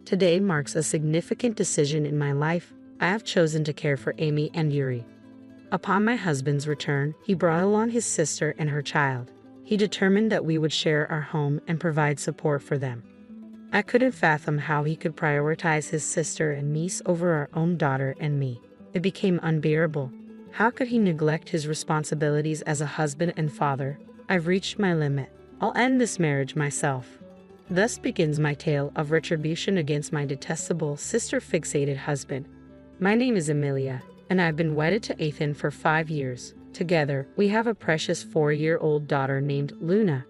Today marks a significant decision in my life. I have chosen to care for Amy and Yuri. Upon my husband's return, he brought along his sister and her child. He determined that we would share our home and provide support for them. I couldn't fathom how he could prioritize his sister and niece over our own daughter and me. It became unbearable. How could he neglect his responsibilities as a husband and father? I've reached my limit. I'll end this marriage myself. Thus begins my tale of retribution against my detestable, sister-fixated husband. My name is Amelia, and I've been wedded to Ethan for 5 years. Together, we have a precious 4-year-old daughter named Luna.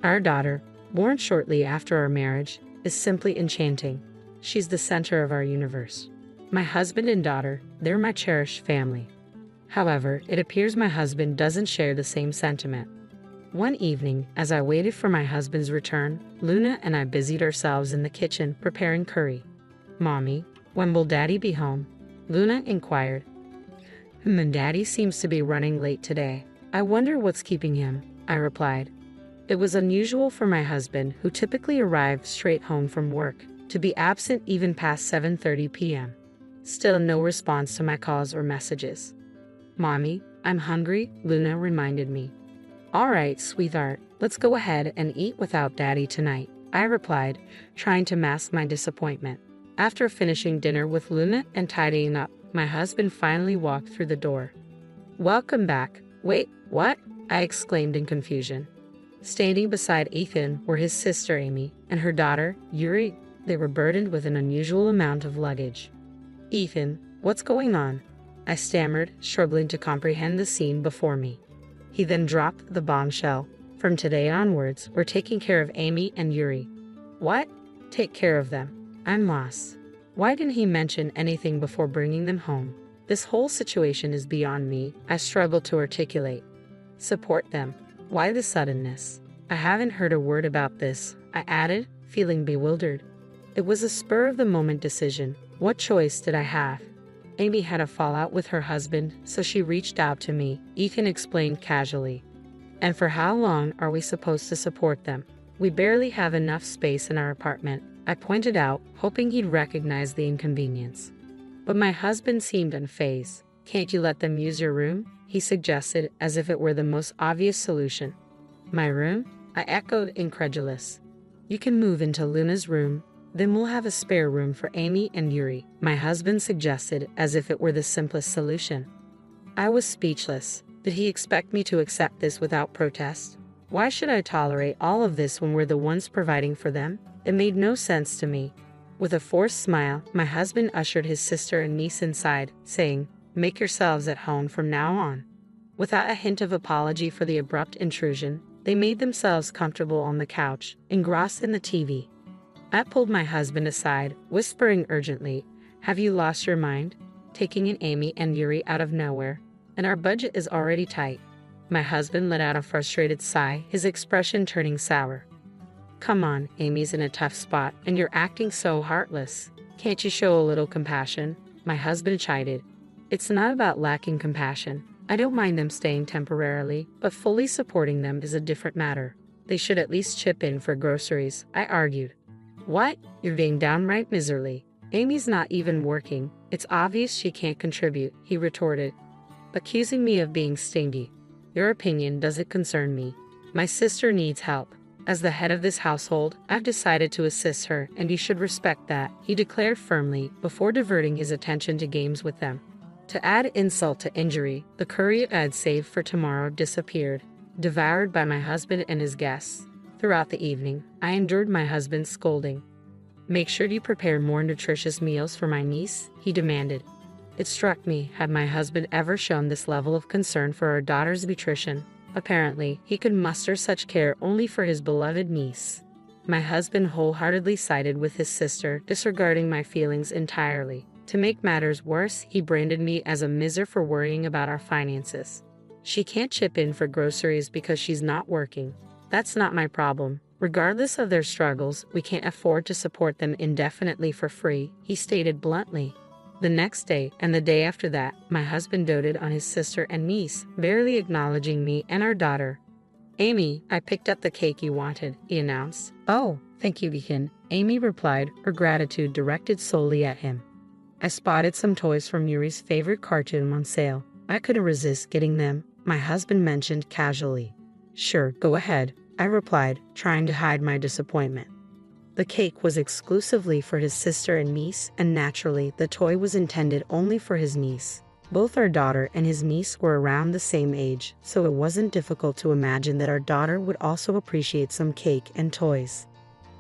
Our daughter, born shortly after our marriage, is simply enchanting. She's the center of our universe. My husband and daughter, they're my cherished family. However, it appears my husband doesn't share the same sentiment. One evening, as I waited for my husband's return, Luna and I busied ourselves in the kitchen preparing curry. "Mommy, when will Daddy be home?" Luna inquired. Daddy seems to be running late today. I wonder what's keeping him," I replied. It was unusual for my husband, who typically arrived straight home from work, to be absent even past 7:30 p.m. Still no response to my calls or messages. "Mommy, I'm hungry," Luna reminded me. "All right, sweetheart, let's go ahead and eat without Daddy tonight," I replied, trying to mask my disappointment. After finishing dinner with Luna and tidying up, my husband finally walked through the door. "Welcome back." "Wait, what?" I exclaimed in confusion. Standing beside Ethan were his sister Amy and her daughter, Yuri. They were burdened with an unusual amount of luggage. "Ethan, what's going on?" I stammered, struggling to comprehend the scene before me. He then dropped the bombshell. "From today onwards, we're taking care of Amy and Yuri." "What? Take care of them?" I'm lost. Why didn't he mention anything before bringing them home? This whole situation is beyond me, I struggle to articulate. "Support them? Why the suddenness?" "I haven't heard a word about this," I added, feeling bewildered. It was a spur-of-the-moment decision. What choice did I have? Amy had a fallout with her husband, so she reached out to me, Ethan explained casually. "And for how long are we supposed to support them? We barely have enough space in our apartment," I pointed out, hoping he'd recognize the inconvenience. But my husband seemed unfazed. "Can't you let them use your room?" he suggested, as if it were the most obvious solution. "My room?" I echoed, incredulous. "You can move into Luna's room. Then we'll have a spare room for Amy and Yuri," my husband suggested, as if it were the simplest solution. I was speechless. Did he expect me to accept this without protest? Why should I tolerate all of this when we're the ones providing for them? It made no sense to me. With a forced smile, my husband ushered his sister and niece inside, saying, "Make yourselves at home from now on." Without a hint of apology for the abrupt intrusion, they made themselves comfortable on the couch, engrossed in the TV. I pulled my husband aside, whispering urgently, "Have you lost your mind? Taking in Amy and Yuri out of nowhere, and our budget is already tight." My husband let out a frustrated sigh, his expression turning sour. "Come on, Amy's in a tough spot, and you're acting so heartless. Can't you show a little compassion?" My husband chided. "It's not about lacking compassion. I don't mind them staying temporarily, but fully supporting them is a different matter. They should at least chip in for groceries," I argued. "What? You're being downright miserly. Amy's not even working. It's obvious she can't contribute," he retorted, accusing me of being stingy. "Your opinion doesn't concern me. My sister needs help. As the head of this household, I've decided to assist her, and you should respect that," he declared firmly, before diverting his attention to games with them. To add insult to injury, the curry I had saved for tomorrow disappeared, devoured by my husband and his guests. Throughout the evening, I endured my husband's scolding. "Make sure you prepare more nutritious meals for my niece," he demanded. It struck me, had my husband ever shown this level of concern for our daughter's nutrition? Apparently, he could muster such care only for his beloved niece. My husband wholeheartedly sided with his sister, disregarding my feelings entirely. To make matters worse, he branded me as a miser for worrying about our finances. "She can't chip in for groceries because she's not working. That's not my problem. Regardless of their struggles, we can't afford to support them indefinitely for free," he stated bluntly. The next day, and the day after that, my husband doted on his sister and niece, barely acknowledging me and our daughter. Amy, I picked up the cake you wanted, he announced. Oh, thank you, Ethan, Amy replied, her gratitude directed solely at him. I spotted some toys from Yuri's favorite cartoon on sale. I couldn't resist getting them, my husband mentioned casually. Sure, go ahead, I replied, trying to hide my disappointment. The cake was exclusively for his sister and niece, and naturally, the toy was intended only for his niece. Both our daughter and his niece were around the same age, so it wasn't difficult to imagine that our daughter would also appreciate some cake and toys.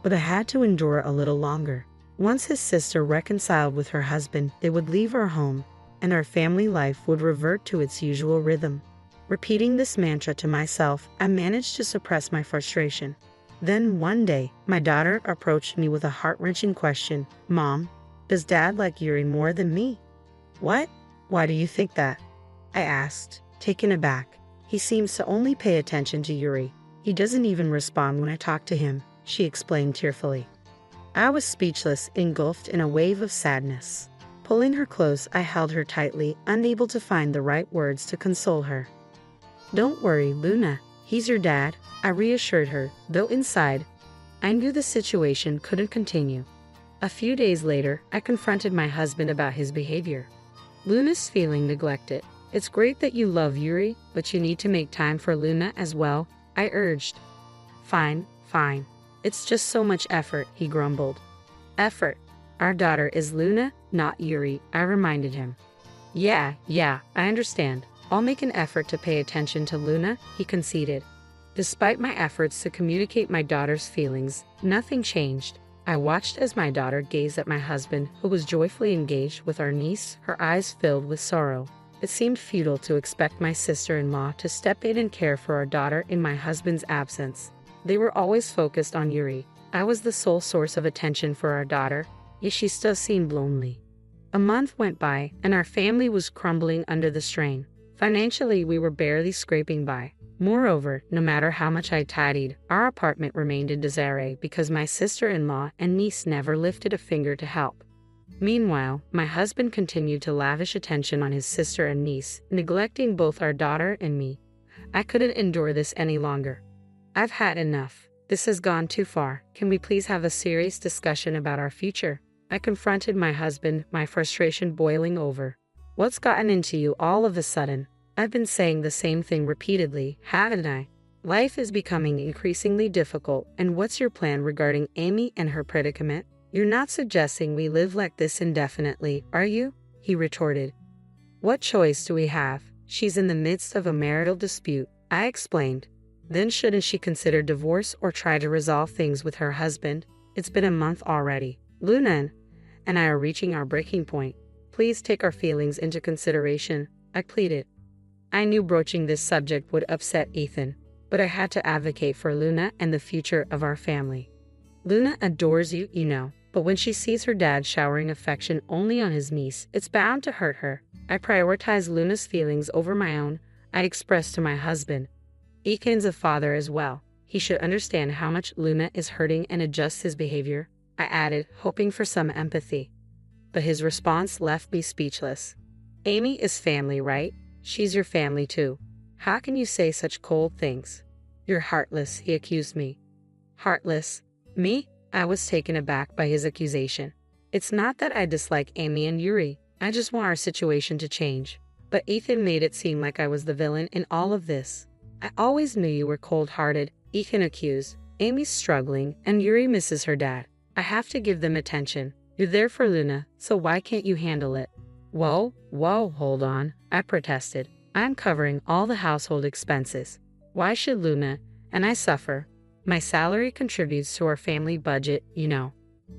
But I had to endure a little longer. Once his sister reconciled with her husband, they would leave our home, and our family life would revert to its usual rhythm. Repeating this mantra to myself, I managed to suppress my frustration. Then one day, my daughter approached me with a heart-wrenching question. Mom, does Dad like Yuri more than me? What? Why do you think that? I asked, taken aback. He seems to only pay attention to Yuri. He doesn't even respond when I talk to him, she explained tearfully. I was speechless, engulfed in a wave of sadness. Pulling her close, I held her tightly, unable to find the right words to console her. Don't worry, Luna. He's your dad, I reassured her, though inside, I knew the situation couldn't continue. A few days later, I confronted my husband about his behavior. Luna's feeling neglected. It's great that you love Yuri, but you need to make time for Luna as well, I urged. Fine. It's just so much effort, he grumbled. Effort? Our daughter is Luna, not Yuri, I reminded him. Yeah, I understand. I'll make an effort to pay attention to Luna, he conceded. Despite my efforts to communicate my daughter's feelings, nothing changed. I watched as my daughter gazed at my husband, who was joyfully engaged with our niece, her eyes filled with sorrow. It seemed futile to expect my sister-in-law to step in and care for our daughter in my husband's absence. They were always focused on Yuri. I was the sole source of attention for our daughter, yet she still seemed lonely. A month went by, and our family was crumbling under the strain. Financially, we were barely scraping by. Moreover, no matter how much I tidied, our apartment remained in disarray because my sister-in-law and niece never lifted a finger to help. Meanwhile, my husband continued to lavish attention on his sister and niece, neglecting both our daughter and me. I couldn't endure this any longer. I've had enough. This has gone too far. Can we please have a serious discussion about our future? I confronted my husband, my frustration boiling over. What's gotten into you all of a sudden? I've been saying the same thing repeatedly, haven't I? Life is becoming increasingly difficult, and what's your plan regarding Amy and her predicament? You're not suggesting we live like this indefinitely, are you? He retorted. What choice do we have? She's in the midst of a marital dispute, I explained. Then shouldn't she consider divorce or try to resolve things with her husband? It's been a month already. Luna and I are reaching our breaking point. Please take our feelings into consideration, I pleaded. I knew broaching this subject would upset Ethan, but I had to advocate for Luna and the future of our family. Luna adores you, you know, but when she sees her dad showering affection only on his niece, it's bound to hurt her. I prioritize Luna's feelings over my own, I expressed to my husband. Ethan's a father as well. He should understand how much Luna is hurting and adjust his behavior, I added, hoping for some empathy. But his response left me speechless. Amy is family, right? She's your family too. How can you say such cold things? You're heartless, he accused me. Heartless? Me? I was taken aback by his accusation. It's not that I dislike Amy and Yuri. I just want our situation to change. But Ethan made it seem like I was the villain in all of this. I always knew you were cold-hearted, Ethan accused. Amy's struggling, and Yuri misses her dad. I have to give them attention. You're there for Luna, so why can't you handle it? Whoa, hold on, I protested. I'm covering all the household expenses. Why should Luna and I suffer? My salary contributes to our family budget, you know.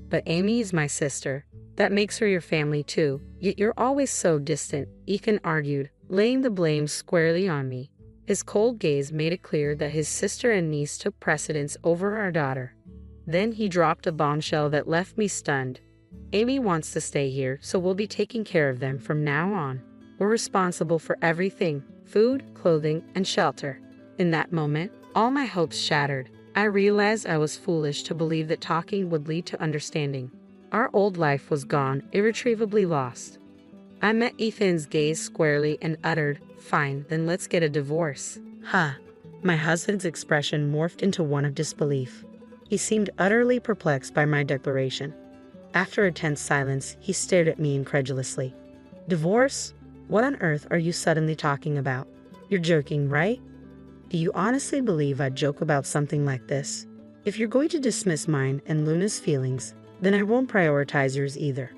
But Amy is my sister. That makes her your family too, yet you're always so distant, Ethan argued, laying the blame squarely on me. His cold gaze made it clear that his sister and niece took precedence over our daughter. Then he dropped a bombshell that left me stunned. Amy wants to stay here, so we'll be taking care of them from now on. We're responsible for everything: food, clothing, and shelter. In that moment, all my hopes shattered. I realized I was foolish to believe that talking would lead to understanding. Our old life was gone, irretrievably lost. I met Ethan's gaze squarely and uttered, "Fine, then let's get a divorce." Huh. My husband's expression morphed into one of disbelief. He seemed utterly perplexed by my declaration. After a tense silence, he stared at me incredulously. Divorce? What on earth are you suddenly talking about? You're joking, right? Do you honestly believe I'd joke about something like this? If you're going to dismiss mine and Luna's feelings, then I won't prioritize yours either.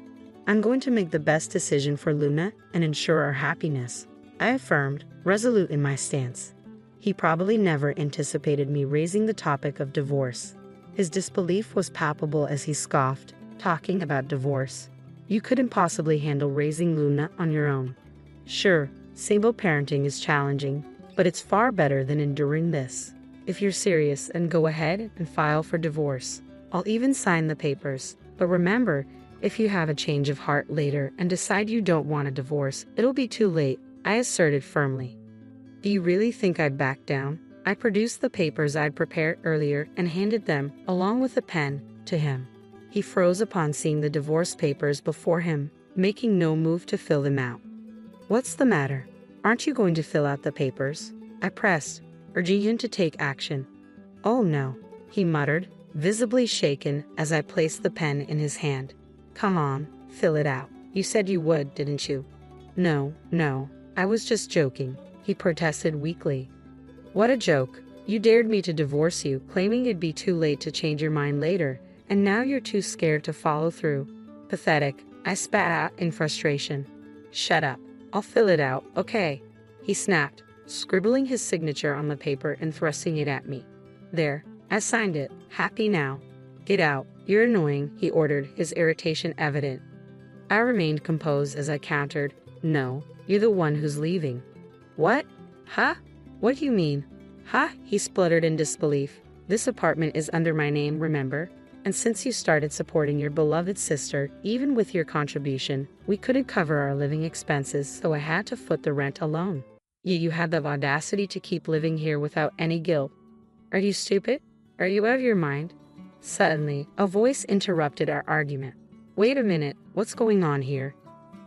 I'm going to make the best decision for Luna and ensure our happiness, I affirmed, resolute in my stance. He probably never anticipated me raising the topic of divorce. His disbelief was palpable as he scoffed, talking about divorce. You couldn't possibly handle raising Luna on your own. Sure, single parenting is challenging, but it's far better than enduring this. If you're serious, then go ahead and file for divorce. I'll even sign the papers. But remember, if you have a change of heart later and decide you don't want a divorce, it'll be too late, I asserted firmly. Do you really think I'd back down? I produced the papers I'd prepared earlier and handed them, along with a pen, to him. He froze upon seeing the divorce papers before him, making no move to fill them out. What's the matter? Aren't you going to fill out the papers? I pressed, urging him to take action. Oh no, he muttered, visibly shaken as I placed the pen in his hand. Come on, fill it out. You said you would, didn't you? No, I was just joking, he protested weakly. What a joke. You dared me to divorce you, claiming it'd be too late to change your mind later, and now you're too scared to follow through. Pathetic, I spat out in frustration. Shut up. I'll fill it out, okay? He snapped, scribbling his signature on the paper and thrusting it at me. There, I signed it. Happy now. Get out. You're annoying, he ordered, his irritation evident. I remained composed as I countered, No, you're the one who's leaving. What? Huh? What do you mean? Huh? He spluttered in disbelief. This apartment is under my name, remember? And since you started supporting your beloved sister, even with your contribution, we couldn't cover our living expenses, so I had to foot the rent alone. Yet you had the audacity to keep living here without any guilt. Are you stupid? Are you out of your mind? Suddenly, a voice interrupted our argument. Wait a minute, what's going on here?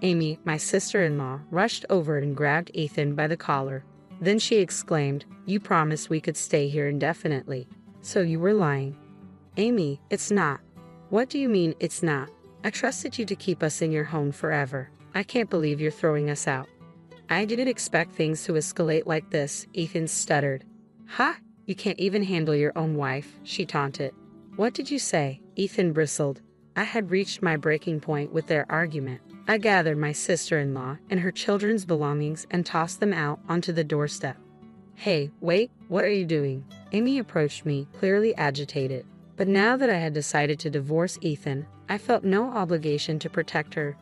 Amy, my sister-in-law, rushed over and grabbed Ethan by the collar. Then she exclaimed, You promised we could stay here indefinitely. So you were lying. Amy, it's not. What do you mean, it's not? I trusted you to keep us in your home forever. I can't believe you're throwing us out. I didn't expect things to escalate like this, Ethan stuttered. Ha! You can't even handle your own wife, she taunted. What did you say? Ethan bristled. I had reached my breaking point with their argument. I gathered my sister-in-law and her children's belongings and tossed them out onto the doorstep. Hey, wait, what are you doing? Amy approached me, clearly agitated. But now that I had decided to divorce Ethan, I felt no obligation to protect her.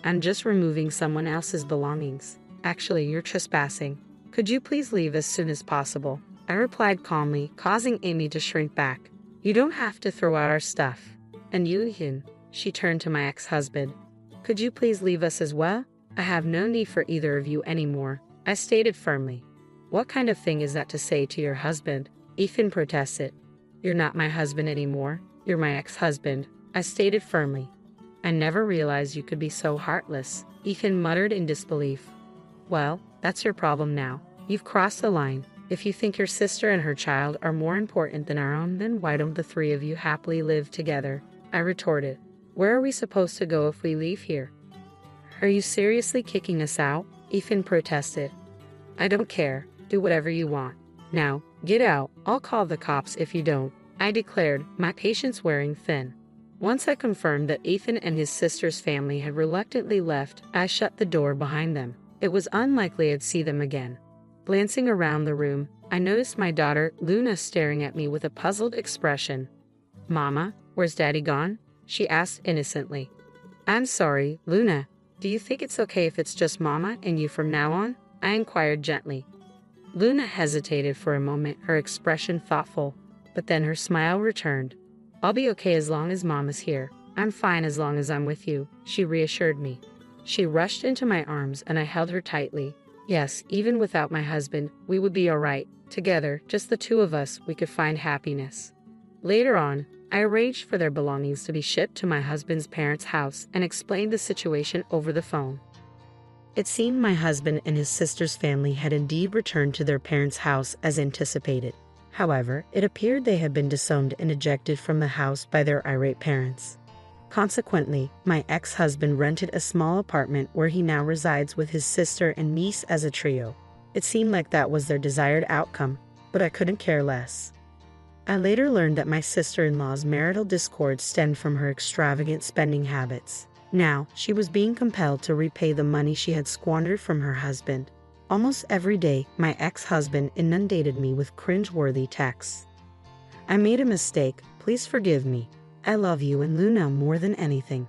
I'm just removing someone else's belongings. Actually, you're trespassing. Could you please leave as soon as possible? I replied calmly, causing Amy to shrink back. You don't have to throw out our stuff. And you, Ethan, she turned to my ex-husband. Could you please leave us as well? I have no need for either of you anymore, I stated firmly. What kind of thing is that to say to your husband? Ethan protested. You're not my husband anymore. You're my ex-husband, I stated firmly. I never realized you could be so heartless, Ethan muttered in disbelief. Well, that's your problem now. You've crossed the line. If you think your sister and her child are more important than our own, then why don't the three of you happily live together? I retorted. Where are we supposed to go if we leave here? Are you seriously kicking us out? Ethan protested. I don't care. Do whatever you want. Now, get out. I'll call the cops if you don't, I declared, my patience wearing thin. Once I confirmed that Ethan and his sister's family had reluctantly left, I shut the door behind them. It was unlikely I'd see them again. Glancing around the room, I noticed my daughter, Luna, staring at me with a puzzled expression. Mama, where's Daddy gone? She asked innocently. I'm sorry, Luna. Do you think it's okay if it's just Mama and you from now on? I inquired gently. Luna hesitated for a moment, her expression thoughtful, but then her smile returned. I'll be okay as long as Mama's here. I'm fine as long as I'm with you, she reassured me. She rushed into my arms and I held her tightly. Yes, even without my husband, we would be all right. Together, just the two of us, we could find happiness. Later on, I arranged for their belongings to be shipped to my husband's parents' house and explained the situation over the phone. It seemed my husband and his sister's family had indeed returned to their parents' house as anticipated. However, it appeared they had been disowned and ejected from the house by their irate parents. Consequently, my ex-husband rented a small apartment where he now resides with his sister and niece as a trio. It seemed like that was their desired outcome, but I couldn't care less. I later learned that my sister-in-law's marital discord stemmed from her extravagant spending habits. Now, she was being compelled to repay the money she had squandered from her husband. Almost every day, my ex-husband inundated me with cringe-worthy texts. "I made a mistake, please forgive me. I love you and Luna more than anything.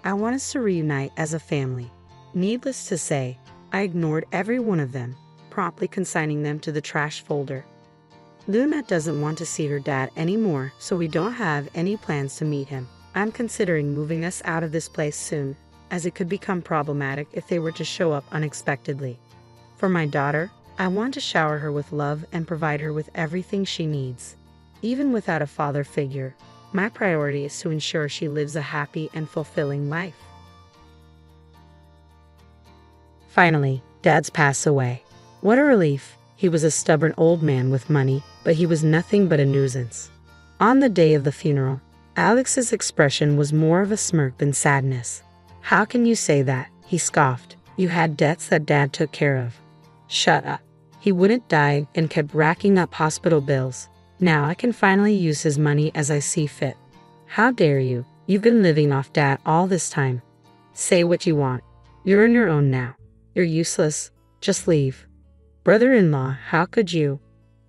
I want us to reunite as a family." Needless to say, I ignored every one of them, promptly consigning them to the trash folder. Luna doesn't want to see her dad anymore, so we don't have any plans to meet him. I'm considering moving us out of this place soon, as it could become problematic if they were to show up unexpectedly. For my daughter, I want to shower her with love and provide her with everything she needs. Even without a father figure, my priority is to ensure she lives a happy and fulfilling life. Finally, Dad's passed away. What a relief. He was a stubborn old man with money, but he was nothing but a nuisance. On the day of the funeral, Alex's expression was more of a smirk than sadness. "How can you say that?" he scoffed. "You had debts that Dad took care of." "Shut up. He wouldn't die and kept racking up hospital bills. Now I can finally use his money as I see fit." "How dare you? You've been living off Dad all this time. Say what you want. You're on your own now. You're useless. Just leave." "Brother-in-law, how could you?"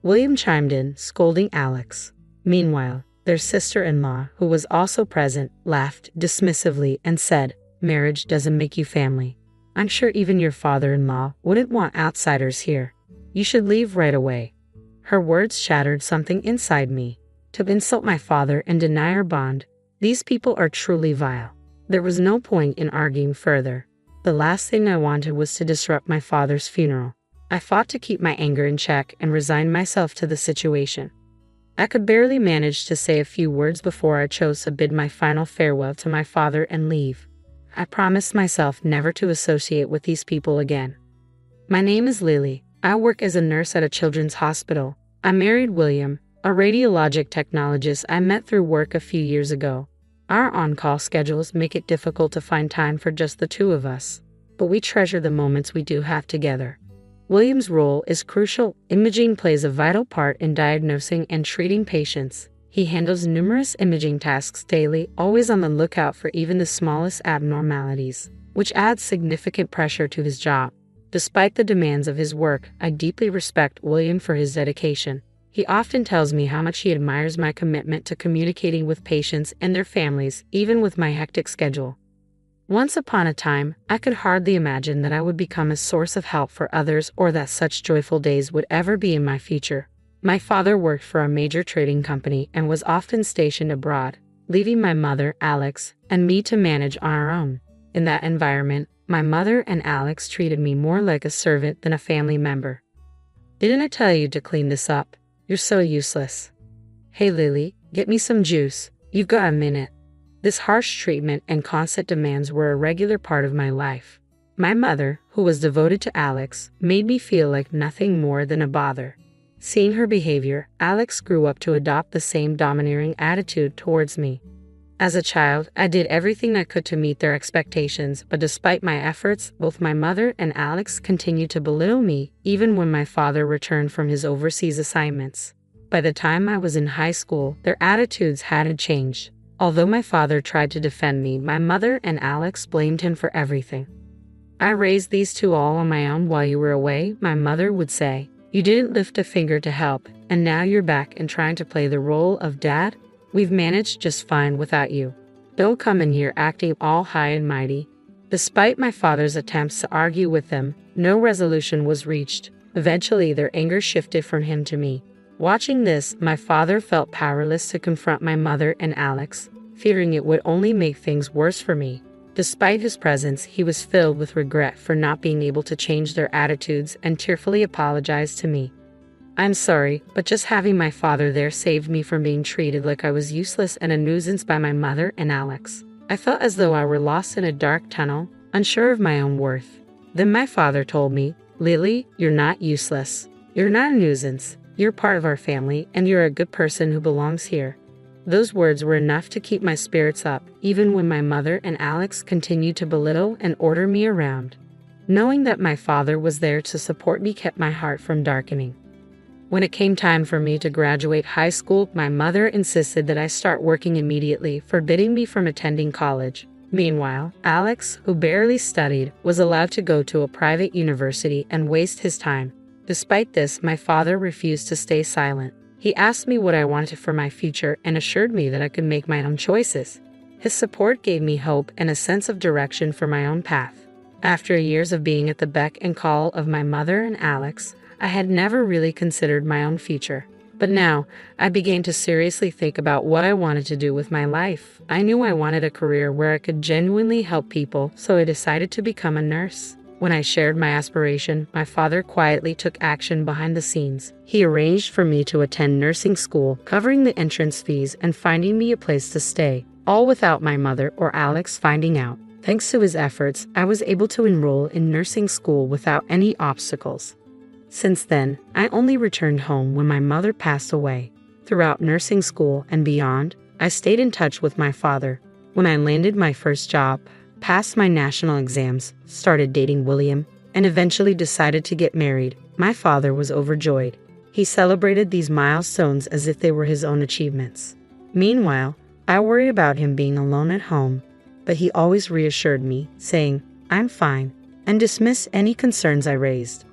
William chimed in, scolding Alex. Meanwhile, their sister-in-law, who was also present, laughed dismissively and said, "Marriage doesn't make you family. I'm sure even your father-in-law wouldn't want outsiders here. You should leave right away." Her words shattered something inside me. To insult my father and deny our bond, these people are truly vile. There was no point in arguing further. The last thing I wanted was to disrupt my father's funeral. I fought to keep my anger in check and resigned myself to the situation. I could barely manage to say a few words before I chose to bid my final farewell to my father and leave. I promised myself never to associate with these people again. My name is Lily. I work as a nurse at a children's hospital. I married William, a radiologic technologist I met through work a few years ago. Our on-call schedules make it difficult to find time for just the two of us, but we treasure the moments we do have together. William's role is crucial. Imaging plays a vital part in diagnosing and treating patients. He handles numerous imaging tasks daily, always on the lookout for even the smallest abnormalities, which adds significant pressure to his job. Despite the demands of his work, I deeply respect William for his dedication. He often tells me how much he admires my commitment to communicating with patients and their families, even with my hectic schedule. Once upon a time, I could hardly imagine that I would become a source of help for others or that such joyful days would ever be in my future. My father worked for a major trading company and was often stationed abroad, leaving my mother, Alex, and me to manage on our own. In that environment, my mother and Alex treated me more like a servant than a family member. "Didn't I tell you to clean this up? You're so useless. Hey Lily, get me some juice. You've got a minute." This harsh treatment and constant demands were a regular part of my life. My mother, who was devoted to Alex, made me feel like nothing more than a bother. Seeing her behavior, Alex grew up to adopt the same domineering attitude towards me. As a child, I did everything I could to meet their expectations, but despite my efforts, both my mother and Alex continued to belittle me, even when my father returned from his overseas assignments. By the time I was in high school, their attitudes hadn't changed. Although my father tried to defend me, my mother and Alex blamed him for everything. "I raised these two all on my own while you were away," my mother would say. "You didn't lift a finger to help, and now you're back and trying to play the role of dad? We've managed just fine without you. Don't come in here acting all high and mighty." Despite my father's attempts to argue with them, no resolution was reached. Eventually, their anger shifted from him to me. Watching this, my father felt powerless to confront my mother and Alex, fearing it would only make things worse for me. Despite his presence, he was filled with regret for not being able to change their attitudes and tearfully apologized to me. "I'm sorry, but just having my father there saved me from being treated like I was useless and a nuisance by my mother and Alex. I felt as though I were lost in a dark tunnel, unsure of my own worth." Then my father told me, "Lily, you're not useless. You're not a nuisance. You're part of our family, and you're a good person who belongs here." Those words were enough to keep my spirits up, even when my mother and Alex continued to belittle and order me around. Knowing that my father was there to support me kept my heart from darkening. When it came time for me to graduate high school, my mother insisted that I start working immediately, forbidding me from attending college. Meanwhile, Alex, who barely studied, was allowed to go to a private university and waste his time. Despite this, my father refused to stay silent. He asked me what I wanted for my future and assured me that I could make my own choices. His support gave me hope and a sense of direction for my own path. After years of being at the beck and call of my mother and Alex, I had never really considered my own future. But now, I began to seriously think about what I wanted to do with my life. I knew I wanted a career where I could genuinely help people, so I decided to become a nurse. When I shared my aspiration, my father quietly took action behind the scenes. He arranged for me to attend nursing school, covering the entrance fees and finding me a place to stay, all without my mother or Alex finding out. Thanks to his efforts, I was able to enroll in nursing school without any obstacles. Since then, I only returned home when my mother passed away. Throughout nursing school and beyond, I stayed in touch with my father. When I landed my first job, passed my national exams, started dating William, and eventually decided to get married, my father was overjoyed. He celebrated these milestones as if they were his own achievements. Meanwhile, I worried about him being alone at home, but he always reassured me, saying, "I'm fine," and dismissed any concerns I raised.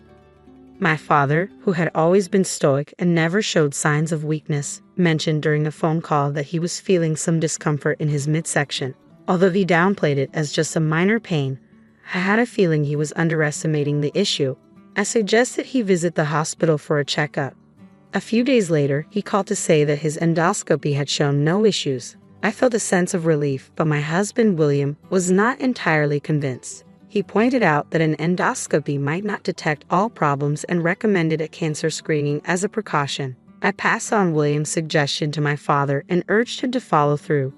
My father, who had always been stoic and never showed signs of weakness, mentioned during a phone call that he was feeling some discomfort in his midsection. Although he downplayed it as just a minor pain, I had a feeling he was underestimating the issue. I suggested he visit the hospital for a checkup. A few days later, he called to say that his endoscopy had shown no issues. I felt a sense of relief, but my husband, William, was not entirely convinced. He pointed out that an endoscopy might not detect all problems and recommended a cancer screening as a precaution. I passed on William's suggestion to my father and urged him to follow through.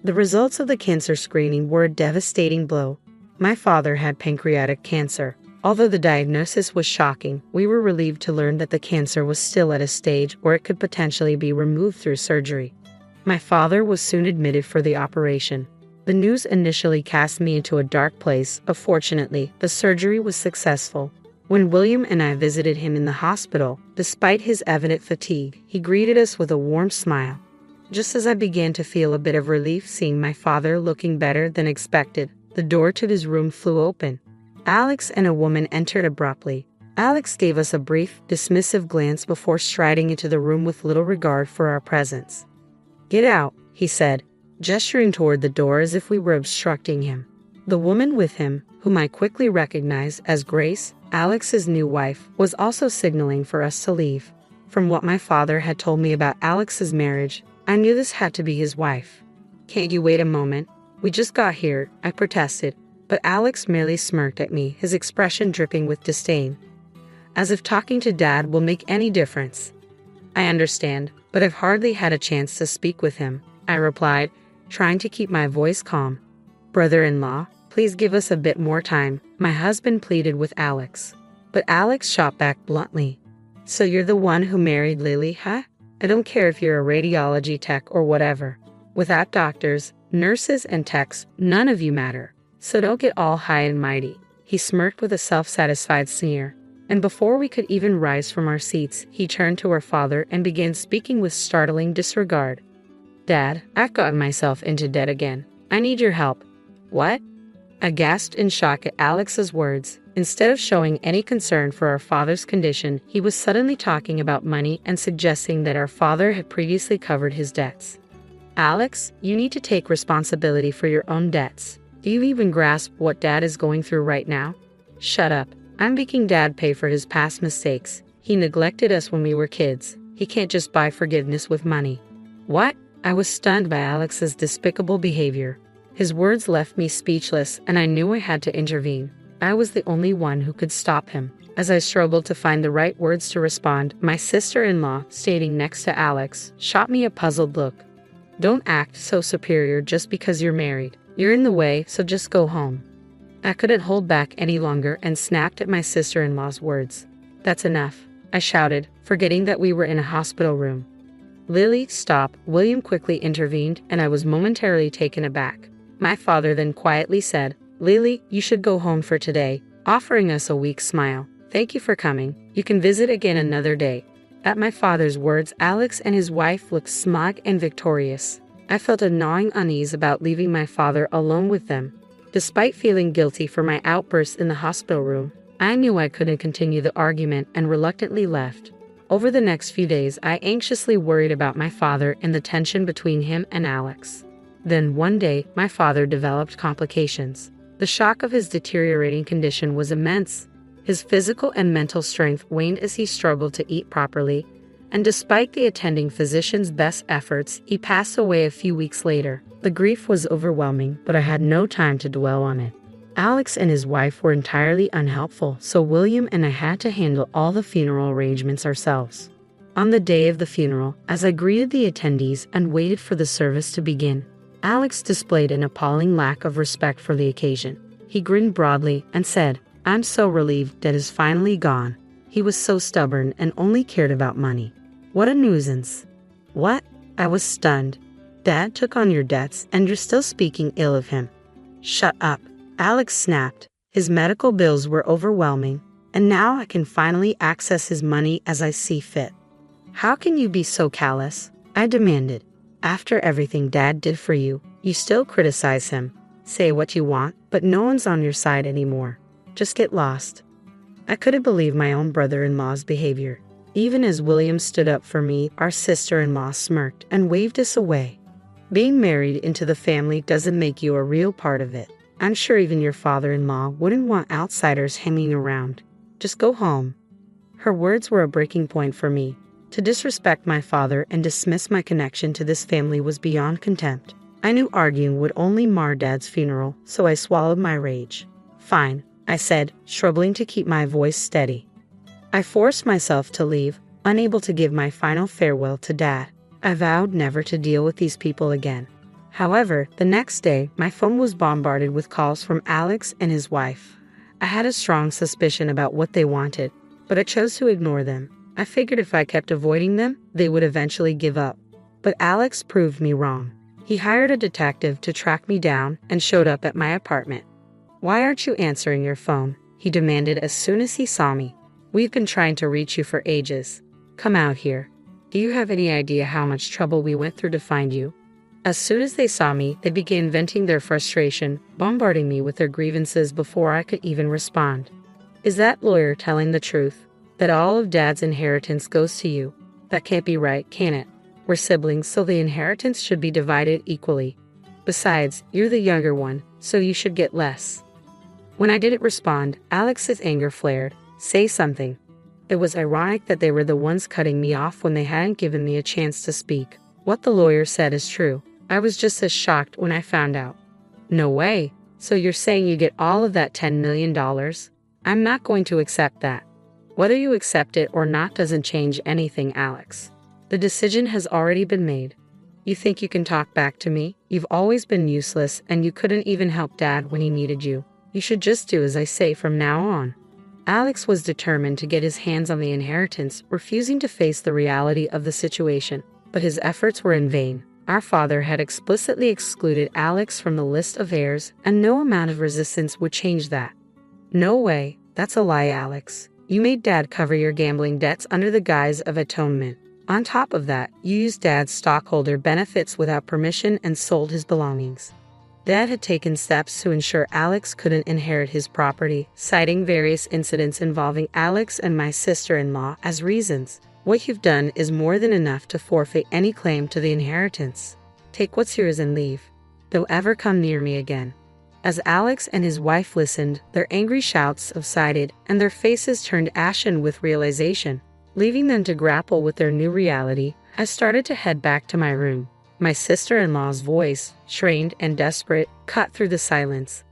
The results of the cancer screening were a devastating blow. My father had pancreatic cancer. Although the diagnosis was shocking, we were relieved to learn that the cancer was still at a stage where it could potentially be removed through surgery. My father was soon admitted for the operation. The news initially cast me into a dark place, but fortunately, the surgery was successful. When William and I visited him in the hospital, despite his evident fatigue, he greeted us with a warm smile. Just as I began to feel a bit of relief seeing my father looking better than expected, the door to his room flew open. Alex and a woman entered abruptly. Alex gave us a brief, dismissive glance before striding into the room with little regard for our presence. "Get out," he said, gesturing toward the door as if we were obstructing him. The woman with him, whom I quickly recognized as Grace, Alex's new wife, was also signaling for us to leave. From what my father had told me about Alex's marriage, I knew this had to be his wife. "Can't you wait a moment? We just got here," I protested, but Alex merely smirked at me, his expression dripping with disdain. "As if talking to Dad will make any difference." "I understand, but I've hardly had a chance to speak with him," I replied, trying to keep my voice calm. "Brother-in-law, please give us a bit more time," my husband pleaded with Alex. But Alex shot back bluntly. "So you're the one who married Lily, huh? I don't care if you're a radiology tech or whatever. Without doctors, nurses, and techs, none of you matter. So don't get all high and mighty." He smirked with a self-satisfied sneer. And before we could even rise from our seats, he turned to our father and began speaking with startling disregard. "Dad, I've gotten myself into debt again. I need your help." "What?" I gasped in shock at Alex's words. Instead of showing any concern for our father's condition, he was suddenly talking about money and suggesting that our father had previously covered his debts. "Alex, you need to take responsibility for your own debts. Do you even grasp what Dad is going through right now?" "Shut up. I'm making Dad pay for his past mistakes. He neglected us when we were kids. He can't just buy forgiveness with money." "What?" I was stunned by Alex's despicable behavior. His words left me speechless, and I knew I had to intervene. I was the only one who could stop him. As I struggled to find the right words to respond, my sister-in-law, standing next to Alex, shot me a puzzled look. "Don't act so superior just because you're married. You're in the way, so just go home." I couldn't hold back any longer and snapped at my sister-in-law's words. "That's enough," I shouted, forgetting that we were in a hospital room. "Lily, stop," William quickly intervened, and I was momentarily taken aback. My father then quietly said, "Lily, you should go home for today," offering us a weak smile. "Thank you for coming. You can visit again another day." At my father's words, Alex and his wife looked smug and victorious. I felt a gnawing unease about leaving my father alone with them. Despite feeling guilty for my outbursts in the hospital room, I knew I couldn't continue the argument and reluctantly left. Over the next few days, I anxiously worried about my father and the tension between him and Alex. Then one day, my father developed complications. The shock of his deteriorating condition was immense. His physical and mental strength waned as he struggled to eat properly, and despite the attending physician's best efforts, he passed away a few weeks later. The grief was overwhelming, but I had no time to dwell on it. Alex and his wife were entirely unhelpful, so William and I had to handle all the funeral arrangements ourselves. On the day of the funeral, as I greeted the attendees and waited for the service to begin, Alex displayed an appalling lack of respect for the occasion. He grinned broadly and said, "I'm so relieved Dad is finally gone. He was so stubborn and only cared about money. What a nuisance." "What?" I was stunned. "Dad took on your debts and you're still speaking ill of him." "Shut up," Alex snapped. "His medical bills were overwhelming, and now I can finally access his money as I see fit." "How can you be so callous?" I demanded. "After everything Dad did for you, you still criticize him. Say what you want, but no one's on your side anymore. Just get lost." I couldn't believe my own brother-in-law's behavior. Even as William stood up for me, our sister-in-law smirked and waved us away. Being married into the family doesn't make you a real part of it. I'm sure even your father-in-law wouldn't want outsiders hanging around. Just go home. Her words were a breaking point for me. To disrespect my father and dismiss my connection to this family was beyond contempt. I knew arguing would only mar Dad's funeral, so I swallowed my rage. "Fine," I said, struggling to keep my voice steady. I forced myself to leave, unable to give my final farewell to Dad. I vowed never to deal with these people again. However, the next day, my phone was bombarded with calls from Alex and his wife. I had a strong suspicion about what they wanted, but I chose to ignore them. I figured if I kept avoiding them, they would eventually give up. But Alex proved me wrong. He hired a detective to track me down and showed up at my apartment. "Why aren't you answering your phone?" he demanded as soon as he saw me. "We've been trying to reach you for ages. Come out here. Do you have any idea how much trouble we went through to find you?" As soon as they saw me, they began venting their frustration, bombarding me with their grievances before I could even respond. "Is that lawyer telling the truth? That all of Dad's inheritance goes to you? That can't be right, can it? We're siblings, so the inheritance should be divided equally. Besides, you're the younger one, so you should get less." When I didn't respond, Alex's anger flared. "Say something." It was ironic that they were the ones cutting me off when they hadn't given me a chance to speak. What the lawyer said is true. I was just as shocked when I found out. "No way. So you're saying you get all of that $10 million? I'm not going to accept that." "Whether you accept it or not doesn't change anything, Alex. The decision has already been made. You think you can talk back to me? You've always been useless, and you couldn't even help Dad when he needed you. You should just do as I say from now on." Alex was determined to get his hands on the inheritance, refusing to face the reality of the situation. But his efforts were in vain. Our father had explicitly excluded Alex from the list of heirs, and no amount of resistance would change that. "No way. That's a lie, Alex. You made Dad cover your gambling debts under the guise of atonement. On top of that, you used Dad's stockholder benefits without permission and sold his belongings." Dad had taken steps to ensure Alex couldn't inherit his property, citing various incidents involving Alex and my sister-in-law as reasons. "What you've done is more than enough to forfeit any claim to the inheritance. Take what's yours and leave. Don't ever come near me again." As Alex and his wife listened, their angry shouts subsided and their faces turned ashen with realization. Leaving them to grapple with their new reality, I started to head back to my room. My sister-in-law's voice, strained and desperate, cut through the silence.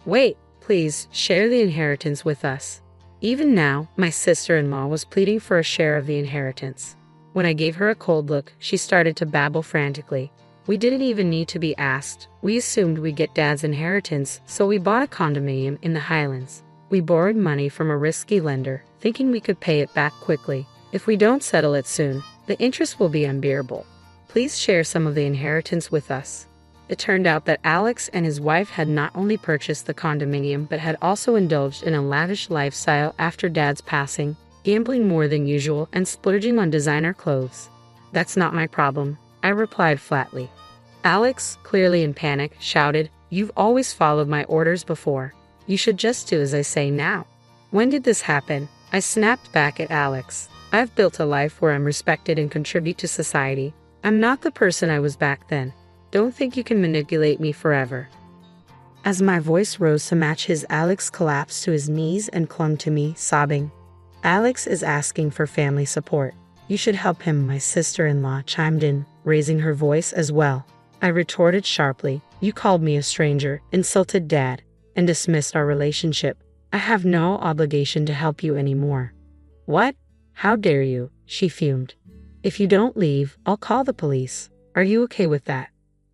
"Wait, please, share the inheritance with us." Even now, my sister-in-law was pleading for a share of the inheritance. When I gave her a cold look, she started to babble frantically. We didn't even need to be asked. We assumed we'd get Dad's inheritance, so we bought a condominium in the Highlands. We borrowed money from a risky lender, thinking we could pay it back quickly. If we don't settle it soon, the interest will be unbearable. Please share some of the inheritance with us." It turned out that Alex and his wife had not only purchased the condominium but had also indulged in a lavish lifestyle after Dad's passing, gambling more than usual and splurging on designer clothes. "That's not my problem," I replied flatly. Alex, clearly in panic, shouted, "You've always followed my orders before. You should just do as I say now." "When did this happen?" I snapped back at Alex. "I've built a life where I'm respected and contribute to society. I'm not the person I was back then. Don't think you can manipulate me forever." As my voice rose to match his, Alex collapsed to his knees and clung to me, sobbing. "Alex is asking for family support. You should help him," my sister-in-law chimed in, raising her voice as well. I retorted sharply, "You called me a stranger, insulted Dad, and dismissed our relationship. I have no obligation to help you anymore." "What? How dare you?" she fumed. "If you don't leave, I'll call the police. Are you okay with that?"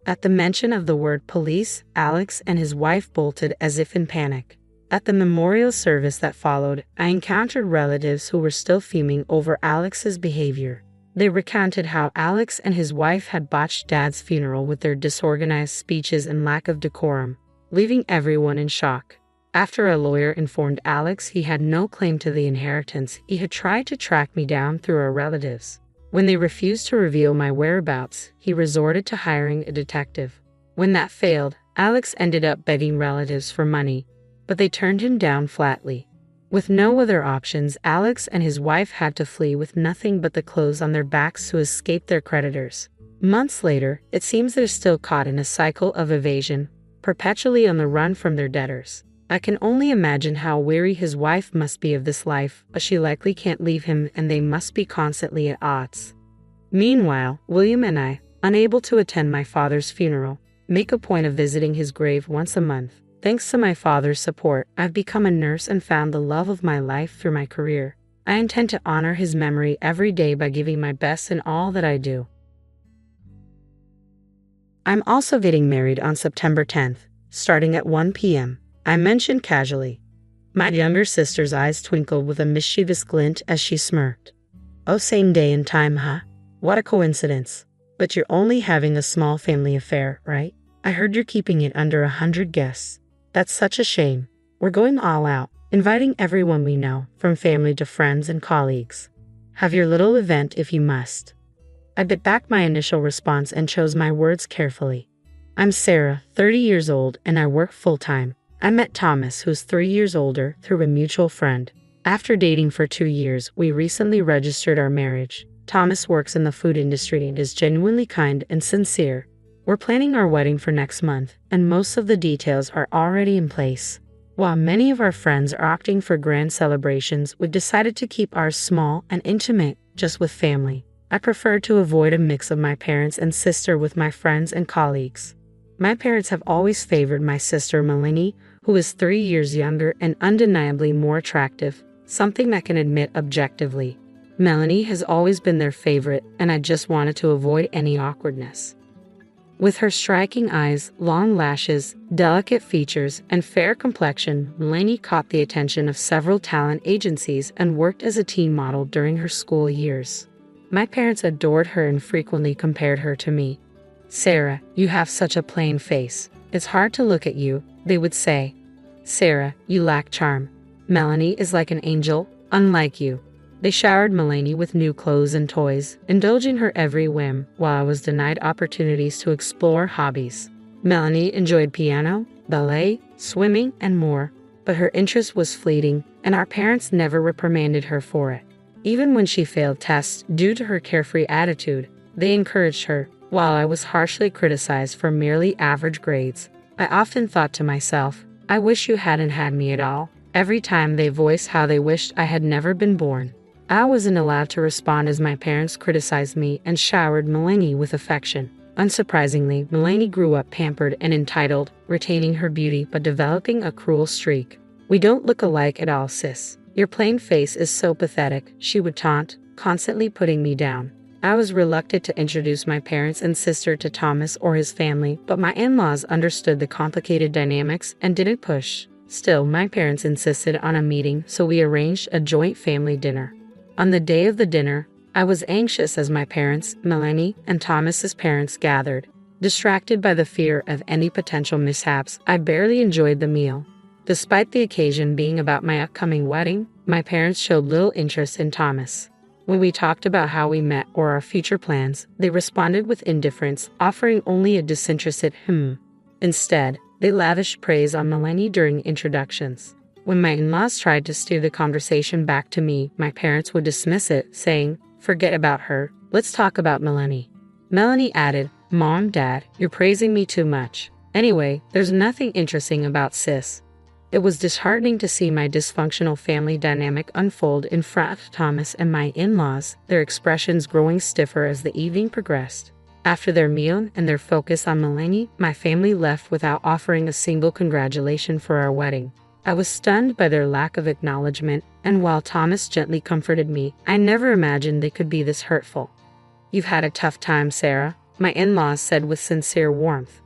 At the mention of the word police, Alex and his wife bolted as if in panic. At the memorial service that followed, I encountered relatives who were still fuming over Alex's behavior. They recounted how Alex and his wife had botched Dad's funeral with their disorganized speeches and lack of decorum, leaving everyone in shock. After a lawyer informed Alex he had no claim to the inheritance, he had tried to track me down through our relatives. When they refused to reveal my whereabouts, he resorted to hiring a detective. When that failed, Alex ended up begging relatives for money, but they turned him down flatly. With no other options, Alex and his wife had to flee with nothing but the clothes on their backs to escape their creditors. Months later, it seems they're still caught in a cycle of evasion, perpetually on the run from their debtors. I can only imagine how weary his wife must be of this life, but she likely can't leave him and they must be constantly at odds. Meanwhile, William and I, unable to attend my father's funeral, make a point of visiting his grave once a month. Thanks to my father's support, I've become a nurse and found the love of my life through my career. I intend to honor his memory every day by giving my best in all that I do. I'm also getting married on September 10th, starting at 1 p.m. I mentioned casually. My younger sister's eyes twinkled with a mischievous glint as she smirked. "Oh, same day and time, huh? What a coincidence. But you're only having a small family affair, right? I heard you're keeping it under 100 guests. That's such a shame. We're going all out, inviting everyone we know, from family to friends and colleagues. Have your little event if you must." I bit back my initial response and chose my words carefully. "I'm Sarah, 30 years old, and I work full-time. I met Thomas, who's 3 years older, through a mutual friend. After dating for 2 years, we recently registered our marriage. Thomas works in the food industry and is genuinely kind and sincere. We're planning our wedding for next month, and most of the details are already in place. While many of our friends are opting for grand celebrations, we've decided to keep ours small and intimate, just with family. I prefer to avoid a mix of my parents and sister with my friends and colleagues. My parents have always favored my sister Melanie, who is 3 years younger and undeniably more attractive, something I can admit objectively. Melanie has always been their favorite, and I just wanted to avoid any awkwardness." With her striking eyes, long lashes, delicate features, and fair complexion, Melanie caught the attention of several talent agencies and worked as a teen model during her school years. My parents adored her and frequently compared her to me. "Sarah, you have such a plain face. It's hard to look at you," they would say. "Sarah, you lack charm. Melanie is like an angel, unlike you." They showered Melanie with new clothes and toys, indulging her every whim, while I was denied opportunities to explore hobbies. Melanie enjoyed piano, ballet, swimming, and more, but her interest was fleeting, and our parents never reprimanded her for it. Even when she failed tests due to her carefree attitude, they encouraged her, while I was harshly criticized for merely average grades. I often thought to myself, I wish you hadn't had me at all. Every time they voiced how they wished I had never been born. I wasn't allowed to respond as my parents criticized me and showered Melanie with affection. Unsurprisingly, Melanie grew up pampered and entitled, retaining her beauty but developing a cruel streak. "We don't look alike at all, sis. Your plain face is so pathetic," she would taunt, constantly putting me down. I was reluctant to introduce my parents and sister to Thomas or his family, but my in-laws understood the complicated dynamics and didn't push. Still, my parents insisted on a meeting, so we arranged a joint family dinner. On the day of the dinner, I was anxious as my parents, Melanie, and Thomas's parents gathered. Distracted by the fear of any potential mishaps, I barely enjoyed the meal. Despite the occasion being about my upcoming wedding, my parents showed little interest in Thomas. When we talked about how we met or our future plans, they responded with indifference, offering only a disinterested Instead, they lavished praise on Melanie during introductions. When my in-laws tried to steer the conversation back to me, my parents would dismiss it, saying, "Forget about her, let's talk about Melanie." Melanie added, "Mom, Dad, you're praising me too much. Anyway, there's nothing interesting about sis." It was disheartening to see my dysfunctional family dynamic unfold in front of Thomas and my in-laws, their expressions growing stiffer as the evening progressed. After their meal and their focus on Melanie, my family left without offering a single congratulation for our wedding. I was stunned by their lack of acknowledgement, and while Thomas gently comforted me, I never imagined they could be this hurtful. "You've had a tough time, Sarah," my in-laws said with sincere warmth.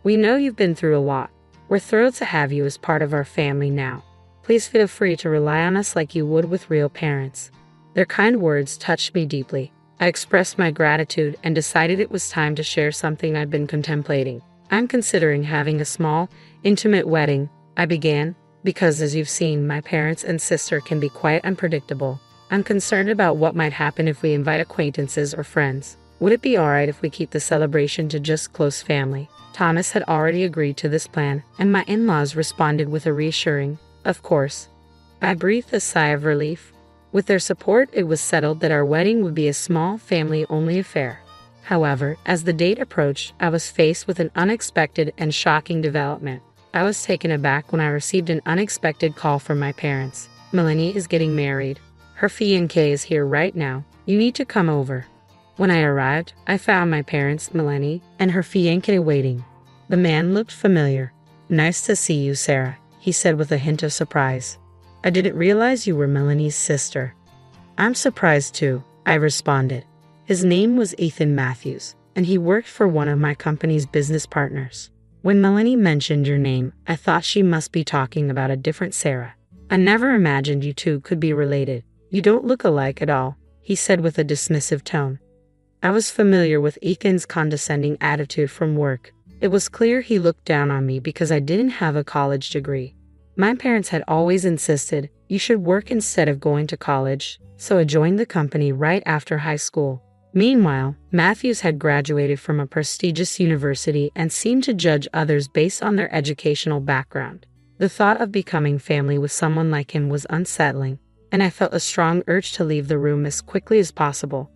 "We know you've been through a lot. We're thrilled to have you as part of our family now. Please feel free to rely on us like you would with real parents." Their kind words touched me deeply. I expressed my gratitude and decided it was time to share something I'd been contemplating. "I'm considering having a small, intimate wedding," I began, "because as you've seen, my parents and sister can be quite unpredictable. I'm concerned about what might happen if we invite acquaintances or friends. Would it be alright if we keep the celebration to just close family?" Thomas had already agreed to this plan, and my in-laws responded with a reassuring, "Of course." I breathed a sigh of relief. With their support, it was settled that our wedding would be a small, family-only affair. However, as the date approached, I was faced with an unexpected and shocking development. I was taken aback when I received an unexpected call from my parents. "Melanie is getting married. Her fiancé is here right now. You need to come over." When I arrived, I found my parents, Melanie, and her fiancé waiting. The man looked familiar. "Nice to see you, Sarah," he said with a hint of surprise. "I didn't realize you were Melanie's sister." "I'm surprised too," I responded. His name was Ethan Matthews, and he worked for one of my company's business partners. "When Melanie mentioned your name, I thought she must be talking about a different Sarah. I never imagined you two could be related. You don't look alike at all," he said with a dismissive tone. I was familiar with Ethan's condescending attitude from work. It was clear he looked down on me because I didn't have a college degree. My parents had always insisted, "You should work instead of going to college," so I joined the company right after high school. Meanwhile, Matthews had graduated from a prestigious university and seemed to judge others based on their educational background. The thought of becoming family with someone like him was unsettling, and I felt a strong urge to leave the room as quickly as possible.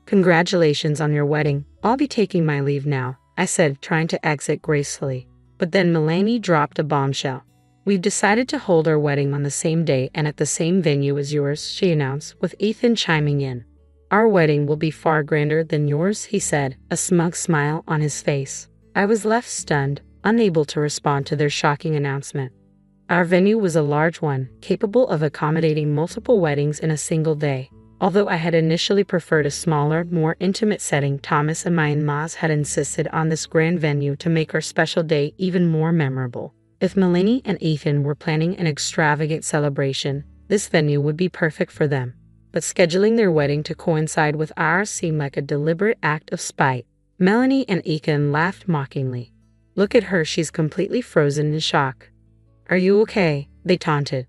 "Congratulations on your wedding. I'll be taking my leave now," I said, trying to exit gracefully. But then Melanie dropped a bombshell. "We've decided to hold our wedding on the same day and at the same venue as yours," she announced, with Ethan chiming in. "Our wedding will be far grander than yours," he said, a smug smile on his face. I was left stunned, unable to respond to their shocking announcement. Our venue was a large one, capable of accommodating multiple weddings in a single day. Although I had initially preferred a smaller, more intimate setting, Thomas and my in-laws had insisted on this grand venue to make our special day even more memorable. If Melanie and Ethan were planning an extravagant celebration, this venue would be perfect for them. But scheduling their wedding to coincide with ours seemed like a deliberate act of spite. Melanie and Ethan laughed mockingly. "Look at her, she's completely frozen in shock." "Are you okay?" they taunted.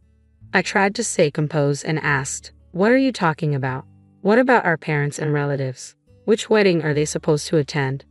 I tried to stay composed and asked, "What are you talking about? What about our parents and relatives? Which wedding are they supposed to attend?"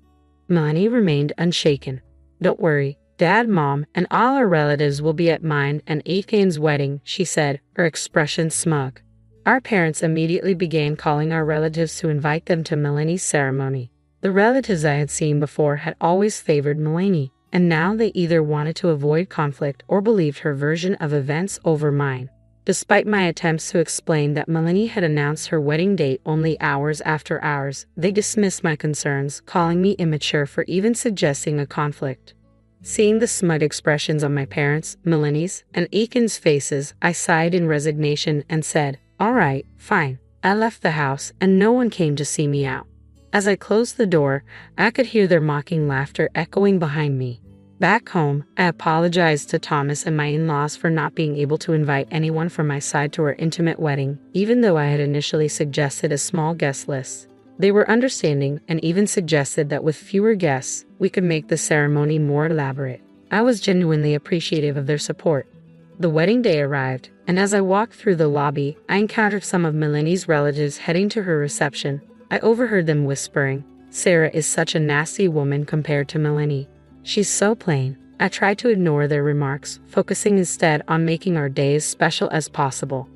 Melanie remained unshaken. "Don't worry, Dad, Mom, and all our relatives will be at mine and Ethan's wedding," she said, her expression smug. Our parents immediately began calling our relatives to invite them to Melanie's ceremony. The relatives I had seen before had always favored Melanie, and now they either wanted to avoid conflict or believed her version of events over mine. Despite my attempts to explain that Melanie had announced her wedding date only hours after ours, they dismissed my concerns, calling me immature for even suggesting a conflict. Seeing the smug expressions on my parents', Melanie's, and Ethan's faces, I sighed in resignation and said, "All right, fine." I left the house, and no one came to see me out. As I closed the door, I could hear their mocking laughter echoing behind me. Back home, I apologized to Thomas and my in-laws for not being able to invite anyone from my side to our intimate wedding, even though I had initially suggested a small guest list. They were understanding and even suggested that with fewer guests, we could make the ceremony more elaborate. I was genuinely appreciative of their support. The wedding day arrived, and as I walked through the lobby, I encountered some of Melanie's relatives heading to her reception. I overheard them whispering, "Sarah is such a nasty woman compared to Melanie. She's so plain." I tried to ignore their remarks, focusing instead on making our day as special as possible.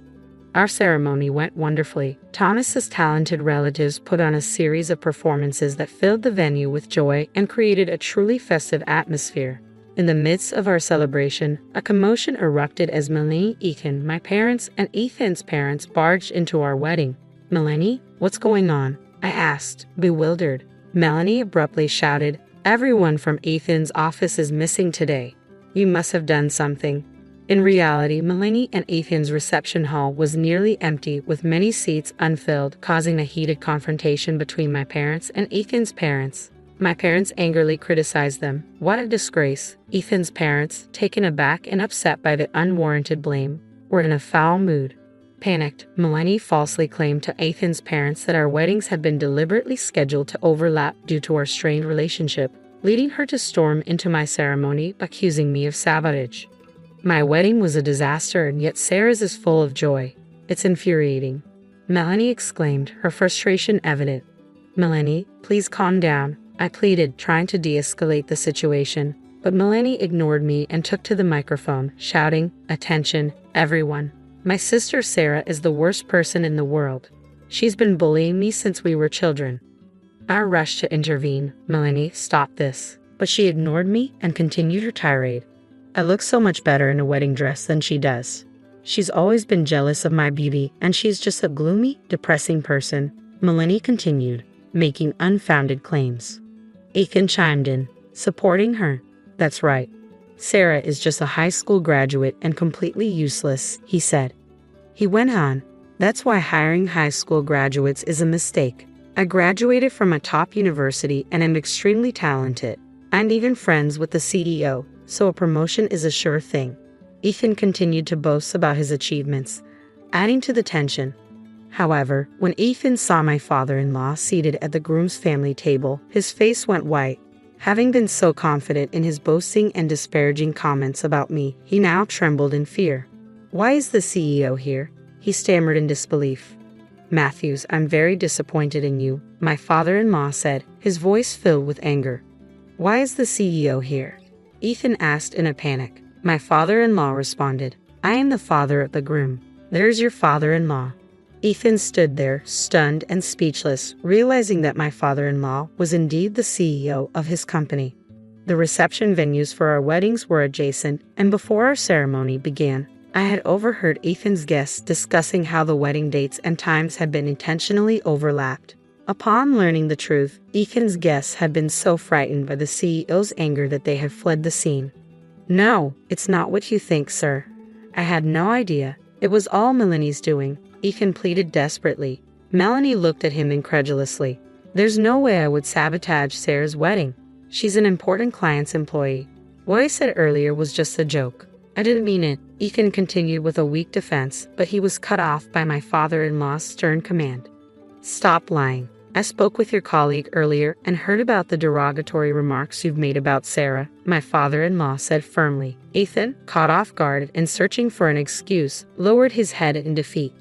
Our ceremony went wonderfully. Thomas's talented relatives put on a series of performances that filled the venue with joy and created a truly festive atmosphere. In the midst of our celebration, a commotion erupted as Melanie, Ethan, my parents, and Ethan's parents barged into our wedding. "Melanie, what's going on?" I asked, bewildered. Melanie abruptly shouted, "Everyone from Ethan's office is missing today. You must have done something." In reality, Melanie and Ethan's reception hall was nearly empty, with many seats unfilled, causing a heated confrontation between my parents and Ethan's parents. My parents angrily criticized them. "What a disgrace." Ethan's parents, taken aback and upset by the unwarranted blame, were in a foul mood. Panicked, Melanie falsely claimed to Ethan's parents that our weddings had been deliberately scheduled to overlap due to our strained relationship, leading her to storm into my ceremony, accusing me of sabotage. My wedding was a disaster, and yet Sarah's is full of joy. It's infuriating. Melanie exclaimed, her frustration evident. "Melanie, please calm down," I pleaded, trying to de-escalate the situation. But Melanie ignored me and took to the microphone, shouting, "Attention, everyone. My sister Sarah is the worst person in the world. She's been bullying me since we were children." I rushed to intervene. "Melanie, stop this." But she ignored me and continued her tirade. "I look so much better in a wedding dress than she does. She's always been jealous of my beauty, and she's just a gloomy, depressing person," Melanie continued, making unfounded claims. Ethan chimed in, supporting her. "That's right. Sarah is just a high school graduate and completely useless," he said. He went on, "That's why hiring high school graduates is a mistake. I graduated from a top university and am extremely talented. I'm even friends with the CEO, so a promotion is a sure thing." Ethan continued to boast about his achievements, adding to the tension. However, when Ethan saw my father-in-law seated at the groom's family table, his face went white. Having been so confident in his boasting and disparaging comments about me, he now trembled in fear. "Why is the CEO here?" he stammered in disbelief. "Matthews, I'm very disappointed in you," my father-in-law said, his voice filled with anger. "Why is the CEO here?" Ethan asked in a panic. My father-in-law responded, "I am the father of the groom. There's your father-in-law." Ethan stood there, stunned and speechless, realizing that my father-in-law was indeed the CEO of his company. The reception venues for our weddings were adjacent, and before our ceremony began, I had overheard Ethan's guests discussing how the wedding dates and times had been intentionally overlapped. Upon learning the truth, Ethan's guests had been so frightened by the CEO's anger that they had fled the scene. "No, it's not what you think, sir. I had no idea. It was all Melanie's doing," Ethan pleaded desperately. Melanie looked at him incredulously. "There's no way I would sabotage Sarah's wedding. She's an important client's employee. What I said earlier was just a joke. I didn't mean it," Ethan continued with a weak defense, but he was cut off by my father-in-law's stern command. "Stop lying. I spoke with your colleague earlier and heard about the derogatory remarks you've made about Sarah," my father-in-law said firmly. Ethan, caught off guard and searching for an excuse, lowered his head in defeat.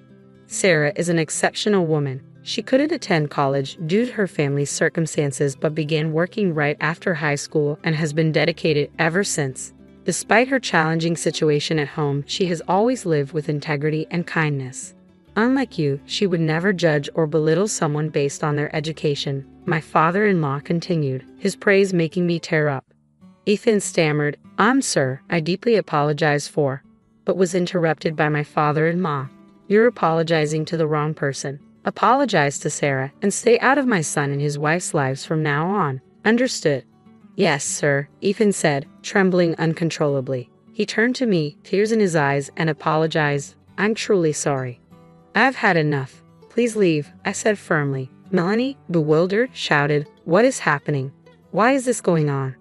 "Sarah is an exceptional woman. She couldn't attend college due to her family's circumstances but began working right after high school and has been dedicated ever since. Despite her challenging situation at home, she has always lived with integrity and kindness. Unlike you, she would never judge or belittle someone based on their education," my father-in-law continued, his praise making me tear up. Ethan stammered, Sir, I deeply apologize for," but was interrupted by my father-in-law. "You're apologizing to the wrong person. Apologize to Sarah and stay out of my son and his wife's lives from now on. Understood?" "Yes, sir," Ethan said, trembling uncontrollably. He turned to me, tears in his eyes, and apologized. "I'm truly sorry. I've had enough. Please leave," I said firmly. Melanie, bewildered, shouted, "What is happening? Why is this going on?"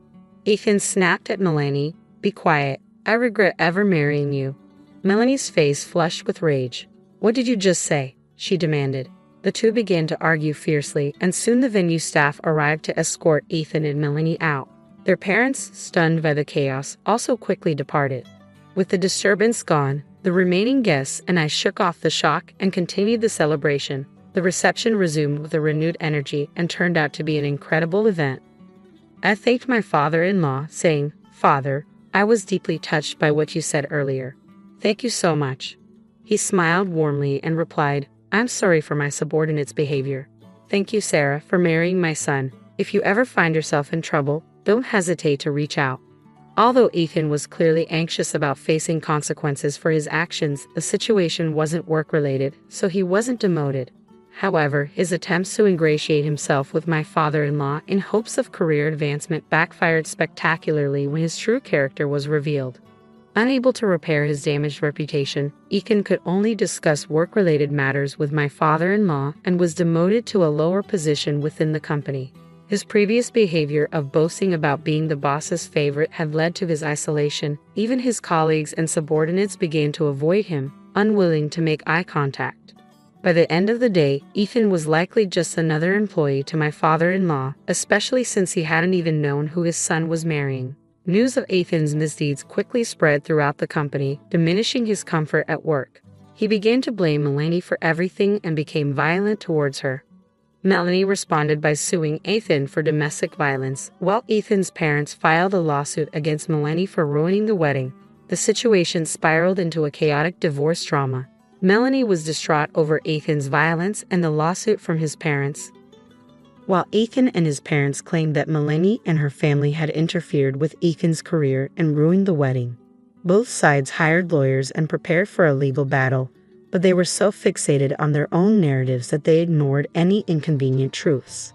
Ethan snapped at Melanie, "Be quiet. I regret ever marrying you." Melanie's face flushed with rage. "What did you just say?" she demanded. The two began to argue fiercely, and soon the venue staff arrived to escort Ethan and Melanie out. Their parents, stunned by the chaos, also quickly departed. With the disturbance gone, the remaining guests and I shook off the shock and continued the celebration. The reception resumed with a renewed energy and turned out to be an incredible event. I thanked my father-in-law, saying, "Father, I was deeply touched by what you said earlier. Thank you so much." He smiled warmly and replied, "I'm sorry for my subordinate's behavior. Thank you, Sarah, for marrying my son. If you ever find yourself in trouble, don't hesitate to reach out." Although Ethan was clearly anxious about facing consequences for his actions, the situation wasn't work-related, so he wasn't demoted. However, his attempts to ingratiate himself with my father-in-law in hopes of career advancement backfired spectacularly when his true character was revealed. Unable to repair his damaged reputation, Ethan could only discuss work-related matters with my father-in-law and was demoted to a lower position within the company. His previous behavior of boasting about being the boss's favorite had led to his isolation. Even his colleagues and subordinates began to avoid him, unwilling to make eye contact. By the end of the day, Ethan was likely just another employee to my father-in-law, especially since he hadn't even known who his son was marrying. News of Ethan's misdeeds quickly spread throughout the company, diminishing his comfort at work. He began to blame Melanie for everything and became violent towards her. Melanie responded by suing Ethan for domestic violence, while Ethan's parents filed a lawsuit against Melanie for ruining the wedding. The situation spiraled into a chaotic divorce drama. Melanie was distraught over Ethan's violence and the lawsuit from his parents, while Ethan and his parents claimed that Melanie and her family had interfered with Ethan's career and ruined the wedding. Both sides hired lawyers and prepared for a legal battle, but they were so fixated on their own narratives that they ignored any inconvenient truths.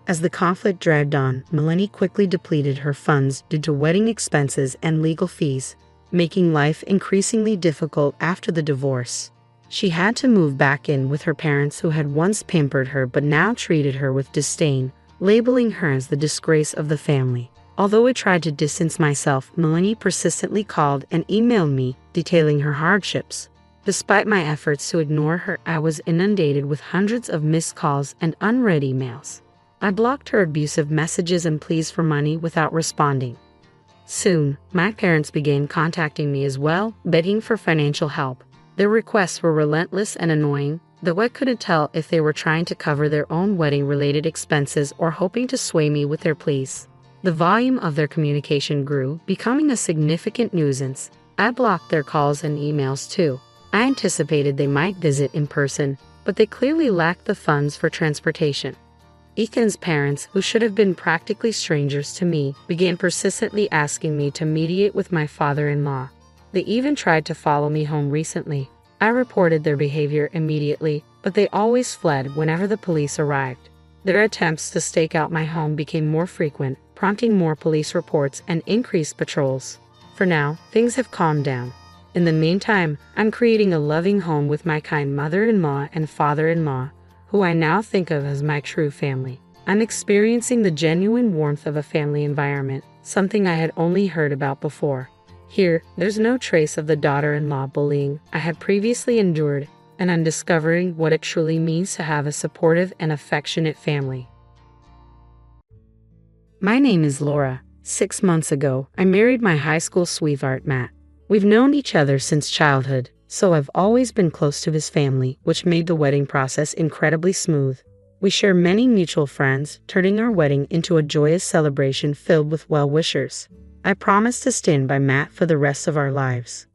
As the conflict dragged on, Melanie quickly depleted her funds due to wedding expenses and legal fees, making life increasingly difficult after the divorce. She had to move back in with her parents who had once pampered her but now treated her with disdain, labeling her as the disgrace of the family. Although I tried to distance myself, Melanie persistently called and emailed me, detailing her hardships. Despite my efforts to ignore her, I was inundated with hundreds of missed calls and unread emails. I blocked her abusive messages and pleas for money without responding. Soon, my parents began contacting me as well, begging for financial help. Their requests were relentless and annoying, though I couldn't tell if they were trying to cover their own wedding-related expenses or hoping to sway me with their pleas. The volume of their communication grew, becoming a significant nuisance. I blocked their calls and emails too. I anticipated they might visit in person, but they clearly lacked the funds for transportation. Ethan's parents, who should have been practically strangers to me, began persistently asking me to mediate with my father-in-law. They even tried to follow me home recently. I reported their behavior immediately, but they always fled whenever the police arrived. Their attempts to stake out my home became more frequent, prompting more police reports and increased patrols. For now, things have calmed down. In the meantime, I'm creating a loving home with my kind mother-in-law and father-in-law, who I now think of as my true family. I'm experiencing the genuine warmth of a family environment, something I had only heard about before. Here, there's no trace of the daughter-in-law bullying I had previously endured, and I'm discovering what it truly means to have a supportive and affectionate family. My name is Laura. 6 months ago, I married my high school sweetheart, Matt. We've known each other since childhood, so I've always been close to his family, which made the wedding process incredibly smooth. We share many mutual friends, turning our wedding into a joyous celebration filled with well-wishers. I promised to stand by Matt for the rest of our lives.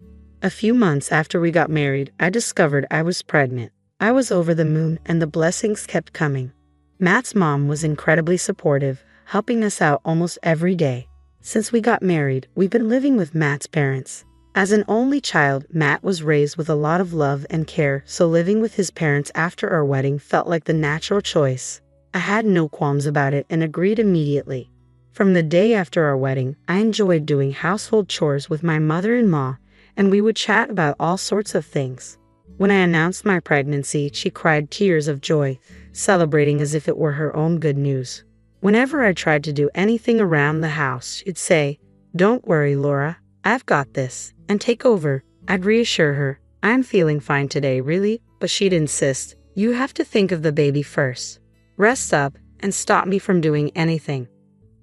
A few months after we got married, I discovered I was pregnant. I was over the moon, and the blessings kept coming. Matt's mom was incredibly supportive, helping us out almost every day. Since we got married, we've been living with Matt's parents. As an only child, Matt was raised with a lot of love and care, so living with his parents after our wedding felt like the natural choice. I had no qualms about it and agreed immediately. From the day after our wedding, I enjoyed doing household chores with my mother-in-law, and we would chat about all sorts of things. When I announced my pregnancy, she cried tears of joy, celebrating as if it were her own good news. Whenever I tried to do anything around the house, she'd say, "Don't worry, Laura, I've got this," and take over. I'd reassure her, "I'm feeling fine today, really," but she'd insist, "You have to think of the baby first. Rest up," and stop me from doing anything.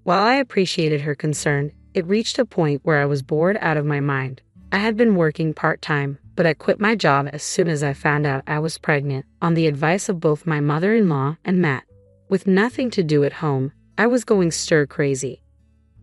While I appreciated her concern, it reached a point where I was bored out of my mind. I had been working part-time, but I quit my job as soon as I found out I was pregnant, on the advice of both my mother-in-law and Matt. With nothing to do at home, I was going stir-crazy.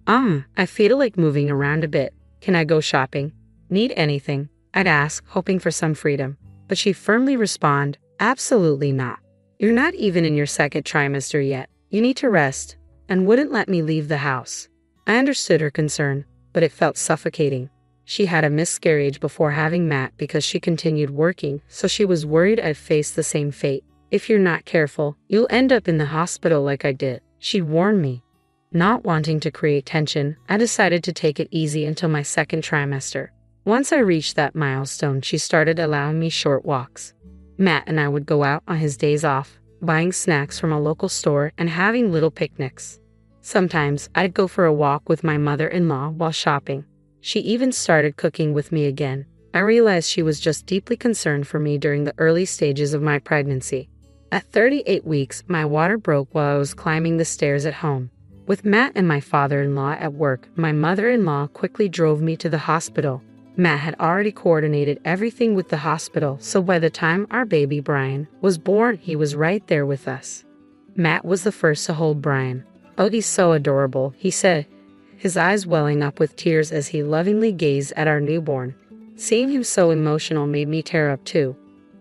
I feel like moving around a bit. Can I go shopping? Need anything?" I'd ask, hoping for some freedom. But she'd firmly respond, "Absolutely not. You're not even in your second trimester yet. You need to rest," and wouldn't let me leave the house. I understood her concern, but it felt suffocating. She had a miscarriage before having Matt because she continued working, so she was worried I'd face the same fate. "If you're not careful, you'll end up in the hospital like I did," she'd warned me. Not wanting to create tension, I decided to take it easy until my second trimester. Once I reached that milestone, she started allowing me short walks. Matt and I would go out on his days off, buying snacks from a local store and having little picnics. Sometimes I'd go for a walk with my mother-in-law while shopping. She even started cooking with me again. I realized she was just deeply concerned for me during the early stages of my pregnancy. At 38 weeks, my water broke while I was climbing the stairs at home. With Matt and my father-in-law at work, my mother-in-law quickly drove me to the hospital. Matt had already coordinated everything with the hospital, so by the time our baby Brian was born, he was right there with us. Matt was the first to hold Brian. "Oh, he's so adorable," he said, his eyes welling up with tears as he lovingly gazed at our newborn. Seeing him so emotional made me tear up too.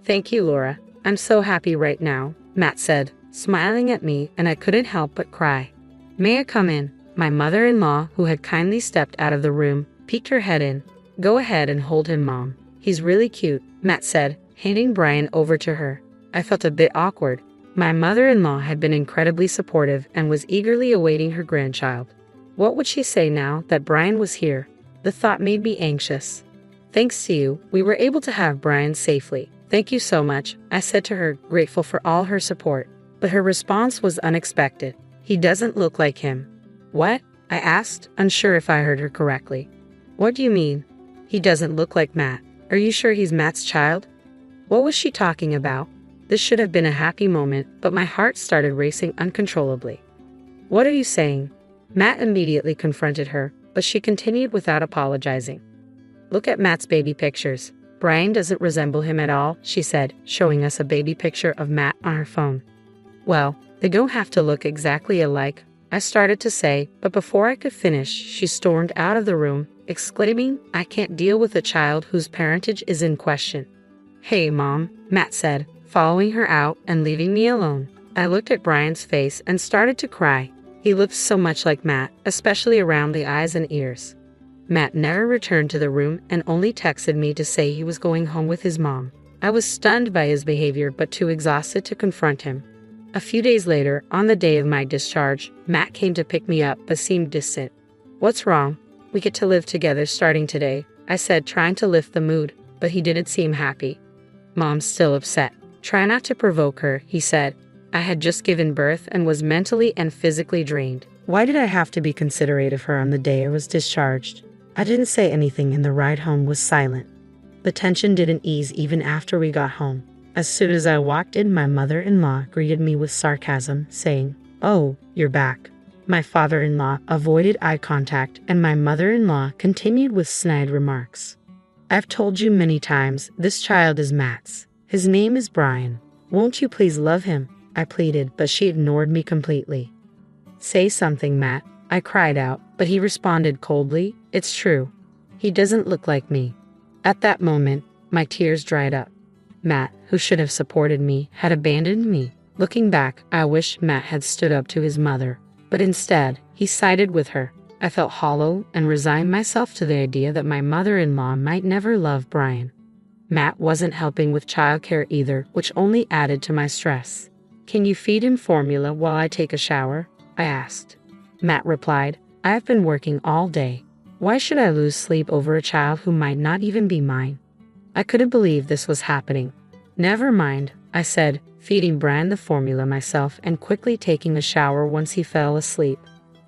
"Thank you, Laura. I'm so happy right now," Matt said, smiling at me, and I couldn't help but cry. "May I come in?" My mother-in-law, who had kindly stepped out of the room, peeked her head in. "Go ahead and hold him, Mom. He's really cute," Matt said, handing Brian over to her. I felt a bit awkward. My mother-in-law had been incredibly supportive and was eagerly awaiting her grandchild. What would she say now that Brian was here? The thought made me anxious. "Thanks to you, we were able to have Brian safely. Thank you so much," I said to her, grateful for all her support. But her response was unexpected. "He doesn't look like him." "What?" I asked, unsure if I heard her correctly. "What do you mean? He doesn't look like Matt. Are you sure he's Matt's child?" What was she talking about? This should have been a happy moment, but my heart started racing uncontrollably. "What are you saying?" Matt immediately confronted her, but she continued without apologizing. "Look at Matt's baby pictures. Brian doesn't resemble him at all," she said, showing us a baby picture of Matt on her phone. "Well, they don't have to look exactly alike," I started to say, but before I could finish, she stormed out of the room, exclaiming, "I can't deal with a child whose parentage is in question." "Hey, Mom," Matt said, following her out and leaving me alone. I looked at Brian's face and started to cry. He looked so much like Matt, especially around the eyes and ears. Matt never returned to the room and only texted me to say he was going home with his mom. I was stunned by his behavior but too exhausted to confront him. A few days later, on the day of my discharge, Matt came to pick me up but seemed distant. "What's wrong? We get to live together starting today," I said, trying to lift the mood, but he didn't seem happy. "Mom's still upset." "Try not to provoke her," he said. I had just given birth and was mentally and physically drained. Why did I have to be considerate of her on the day I was discharged? I didn't say anything and the ride home was silent. The tension didn't ease even after we got home. As soon as I walked in, my mother-in-law greeted me with sarcasm, saying, "Oh, you're back." My father-in-law avoided eye contact and my mother-in-law continued with snide remarks. "I've told you many times, this child is Matt's. His name is Brian. Won't you please love him?" I pleaded, but she ignored me completely. "Say something, Matt," I cried out, but he responded coldly, "It's true. He doesn't look like me." At that moment, my tears dried up. Matt, who should have supported me, had abandoned me. Looking back, I wish Matt had stood up to his mother, but instead, he sided with her. I felt hollow and resigned myself to the idea that my mother-in-law might never love Brian. Matt wasn't helping with childcare either, which only added to my stress. "Can you feed him formula while I take a shower?" I asked. Matt replied, "I've been working all day. Why should I lose sleep over a child who might not even be mine?" I couldn't believe this was happening. "Never mind, I said, feeding Brian the formula myself and quickly taking a shower once he fell asleep.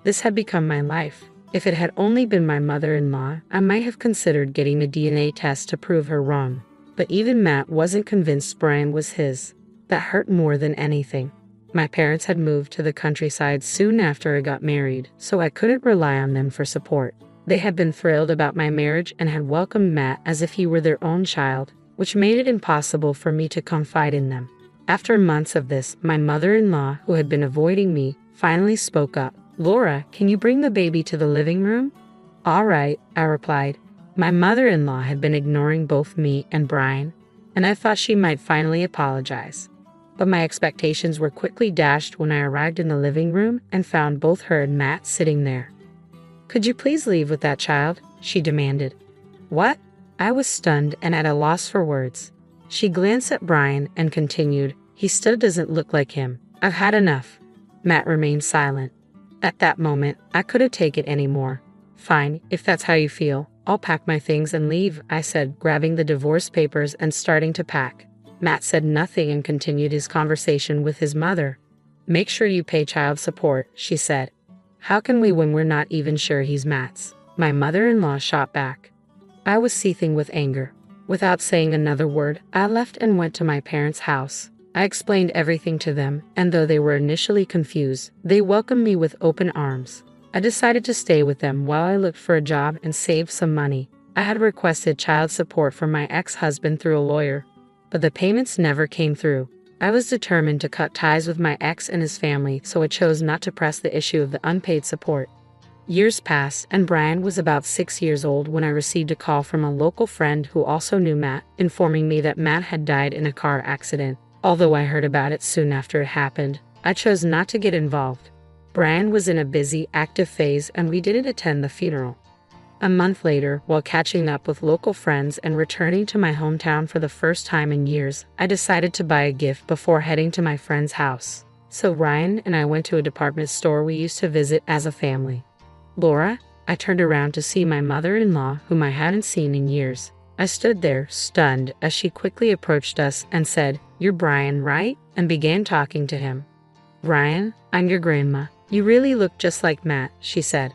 This had become my life. If it had only been my mother-in-law, I might have considered getting a DNA test to prove her wrong. But even Matt wasn't convinced Brian was his. That hurt more than anything. My parents had moved to the countryside soon after I got married, so I couldn't rely on them for support. They had been thrilled about my marriage and had welcomed Matt as if he were their own child, which made it impossible for me to confide in them. After months of this, my mother-in-law, who had been avoiding me, finally spoke up. "Laura, can you bring the baby to the living room?" "All right," I replied. My mother-in-law had been ignoring both me and Brian, and I thought she might finally apologize. But my expectations were quickly dashed when I arrived in the living room and found both her and Matt sitting there. "Could you please leave with that child?" she demanded. "What?" I was stunned and at a loss for words. She glanced at Brian and continued, "He still doesn't look like him. I've had enough." Matt remained silent. At that moment, I couldn't take it anymore. "Fine, if that's how you feel. I'll pack my things and leave," I said, grabbing the divorce papers and starting to pack. Matt said nothing and continued his conversation with his mother. "Make sure you pay child support," she said. "How can we when we're not even sure he's Matt's?" My mother-in-law shot back. I was seething with anger. Without saying another word, I left and went to my parents' house. I explained everything to them, and though they were initially confused, they welcomed me with open arms. I decided to stay with them while I looked for a job and saved some money. I had requested child support from my ex-husband through a lawyer, but the payments never came through. I was determined to cut ties with my ex and his family, so I chose not to press the issue of the unpaid support. Years passed, and Brian was about 6 years old when I received a call from a local friend who also knew Matt, informing me that Matt had died in a car accident. Although I heard about it soon after it happened, I chose not to get involved. Brian was in a busy, active phase, and we didn't attend the funeral. A month later, while catching up with local friends and returning to my hometown for the first time in years, I decided to buy a gift before heading to my friend's house. So Ryan and I went to a department store we used to visit as a family. "Laura?" I turned around to see my mother-in-law, whom I hadn't seen in years. I stood there, stunned, as she quickly approached us and said, "You're Brian, right?" and began talking to him. "Brian, I'm your grandma. You really look just like Matt," she said.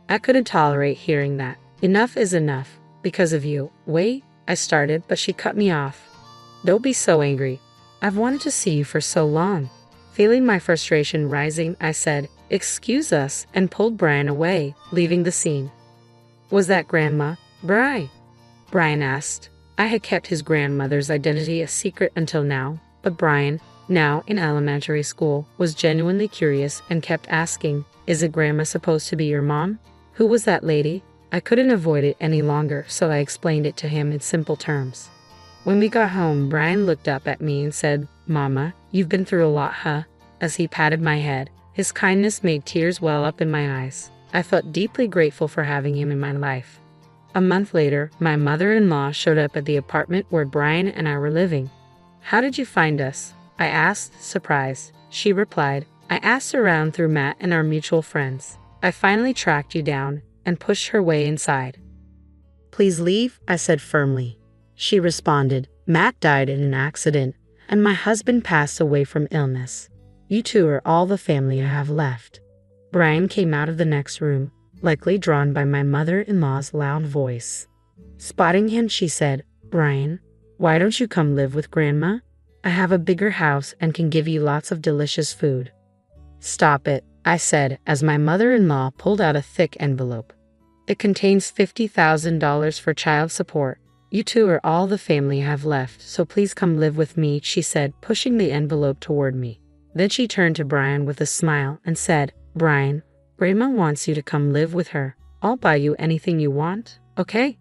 I couldn't tolerate hearing that. "Enough is enough. Because of you." "Wait," I started, but she cut me off. "Don't be so angry. I've wanted to see you for so long." Feeling my frustration rising, I said, "Excuse us," and pulled Brian away, leaving the scene. "Was that Grandma, Bri?" Brian asked. I had kept his grandmother's identity a secret until now, but Brian, now in elementary school, was genuinely curious and kept asking, "Is it Grandma supposed to be your mom? Who was that lady?" I couldn't avoid it any longer, so I explained it to him in simple terms. When we got home, Brian looked up at me and said, "Mama, you've been through a lot, huh?" as he patted my head. His kindness made tears well up in my eyes. I felt deeply grateful for having him in my life. A month later, my mother-in-law showed up at the apartment where Brian and I were living. "How did you find us?" I asked, surprised. She replied, "I asked around through Matt and our mutual friends. I finally tracked you down," and pushed her way inside. "Please leave," I said firmly. She responded, "Matt died in an accident, and my husband passed away from illness. You two are all the family I have left." Brian came out of the next room, likely drawn by my mother-in-law's loud voice. Spotting him, she said, "Brian, why don't you come live with Grandma? I have a bigger house and can give you lots of delicious food." "Stop it," I said as my mother-in-law pulled out a thick envelope. "It contains $50,000 for child support. You two are all the family I have left, so please come live with me," she said, pushing the envelope toward me. Then she turned to Brian with a smile and said, "Brian, Grandma wants you to come live with her. I'll buy you anything you want, okay?"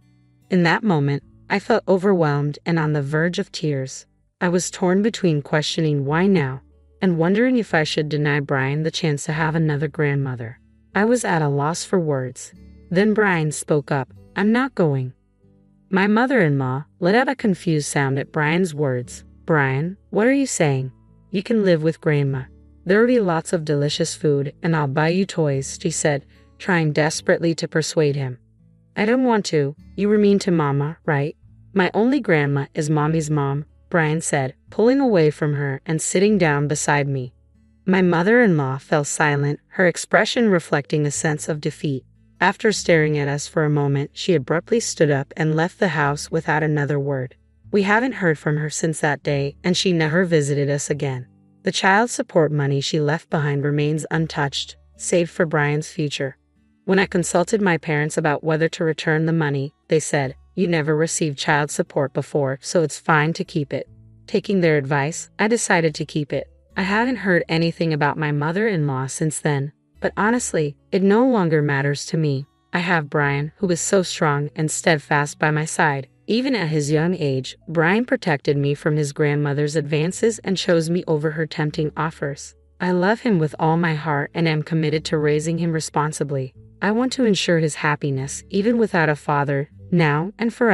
In that moment, I felt overwhelmed and on the verge of tears. I was torn between questioning why now and wondering if I should deny Brian the chance to have another grandmother. I was at a loss for words. Then Brian spoke up, "I'm not going." My mother-in-law let out a confused sound at Brian's words. "Brian, what are you saying? You can live with Grandma. There'll be lots of delicious food, and I'll buy you toys," she said, trying desperately to persuade him. "I don't want to. You were mean to Mama, right? My only grandma is Mommy's mom," Brian said, pulling away from her and sitting down beside me. My mother-in-law fell silent, her expression reflecting a sense of defeat. After staring at us for a moment, she abruptly stood up and left the house without another word. We haven't heard from her since that day, and she never visited us again. The child support money she left behind remains untouched, saved for Brian's future. When I consulted my parents about whether to return the money, they said, "You never received child support before, so it's fine to keep it." Taking their advice, I decided to keep it. I hadn't heard anything about my mother-in-law since then, but honestly, it no longer matters to me. I have Brian, who is so strong and steadfast by my side. Even at his young age, Brian protected me from his grandmother's advances and chose me over her tempting offers. I love him with all my heart and am committed to raising him responsibly. I want to ensure his happiness, even without a father, now and forever.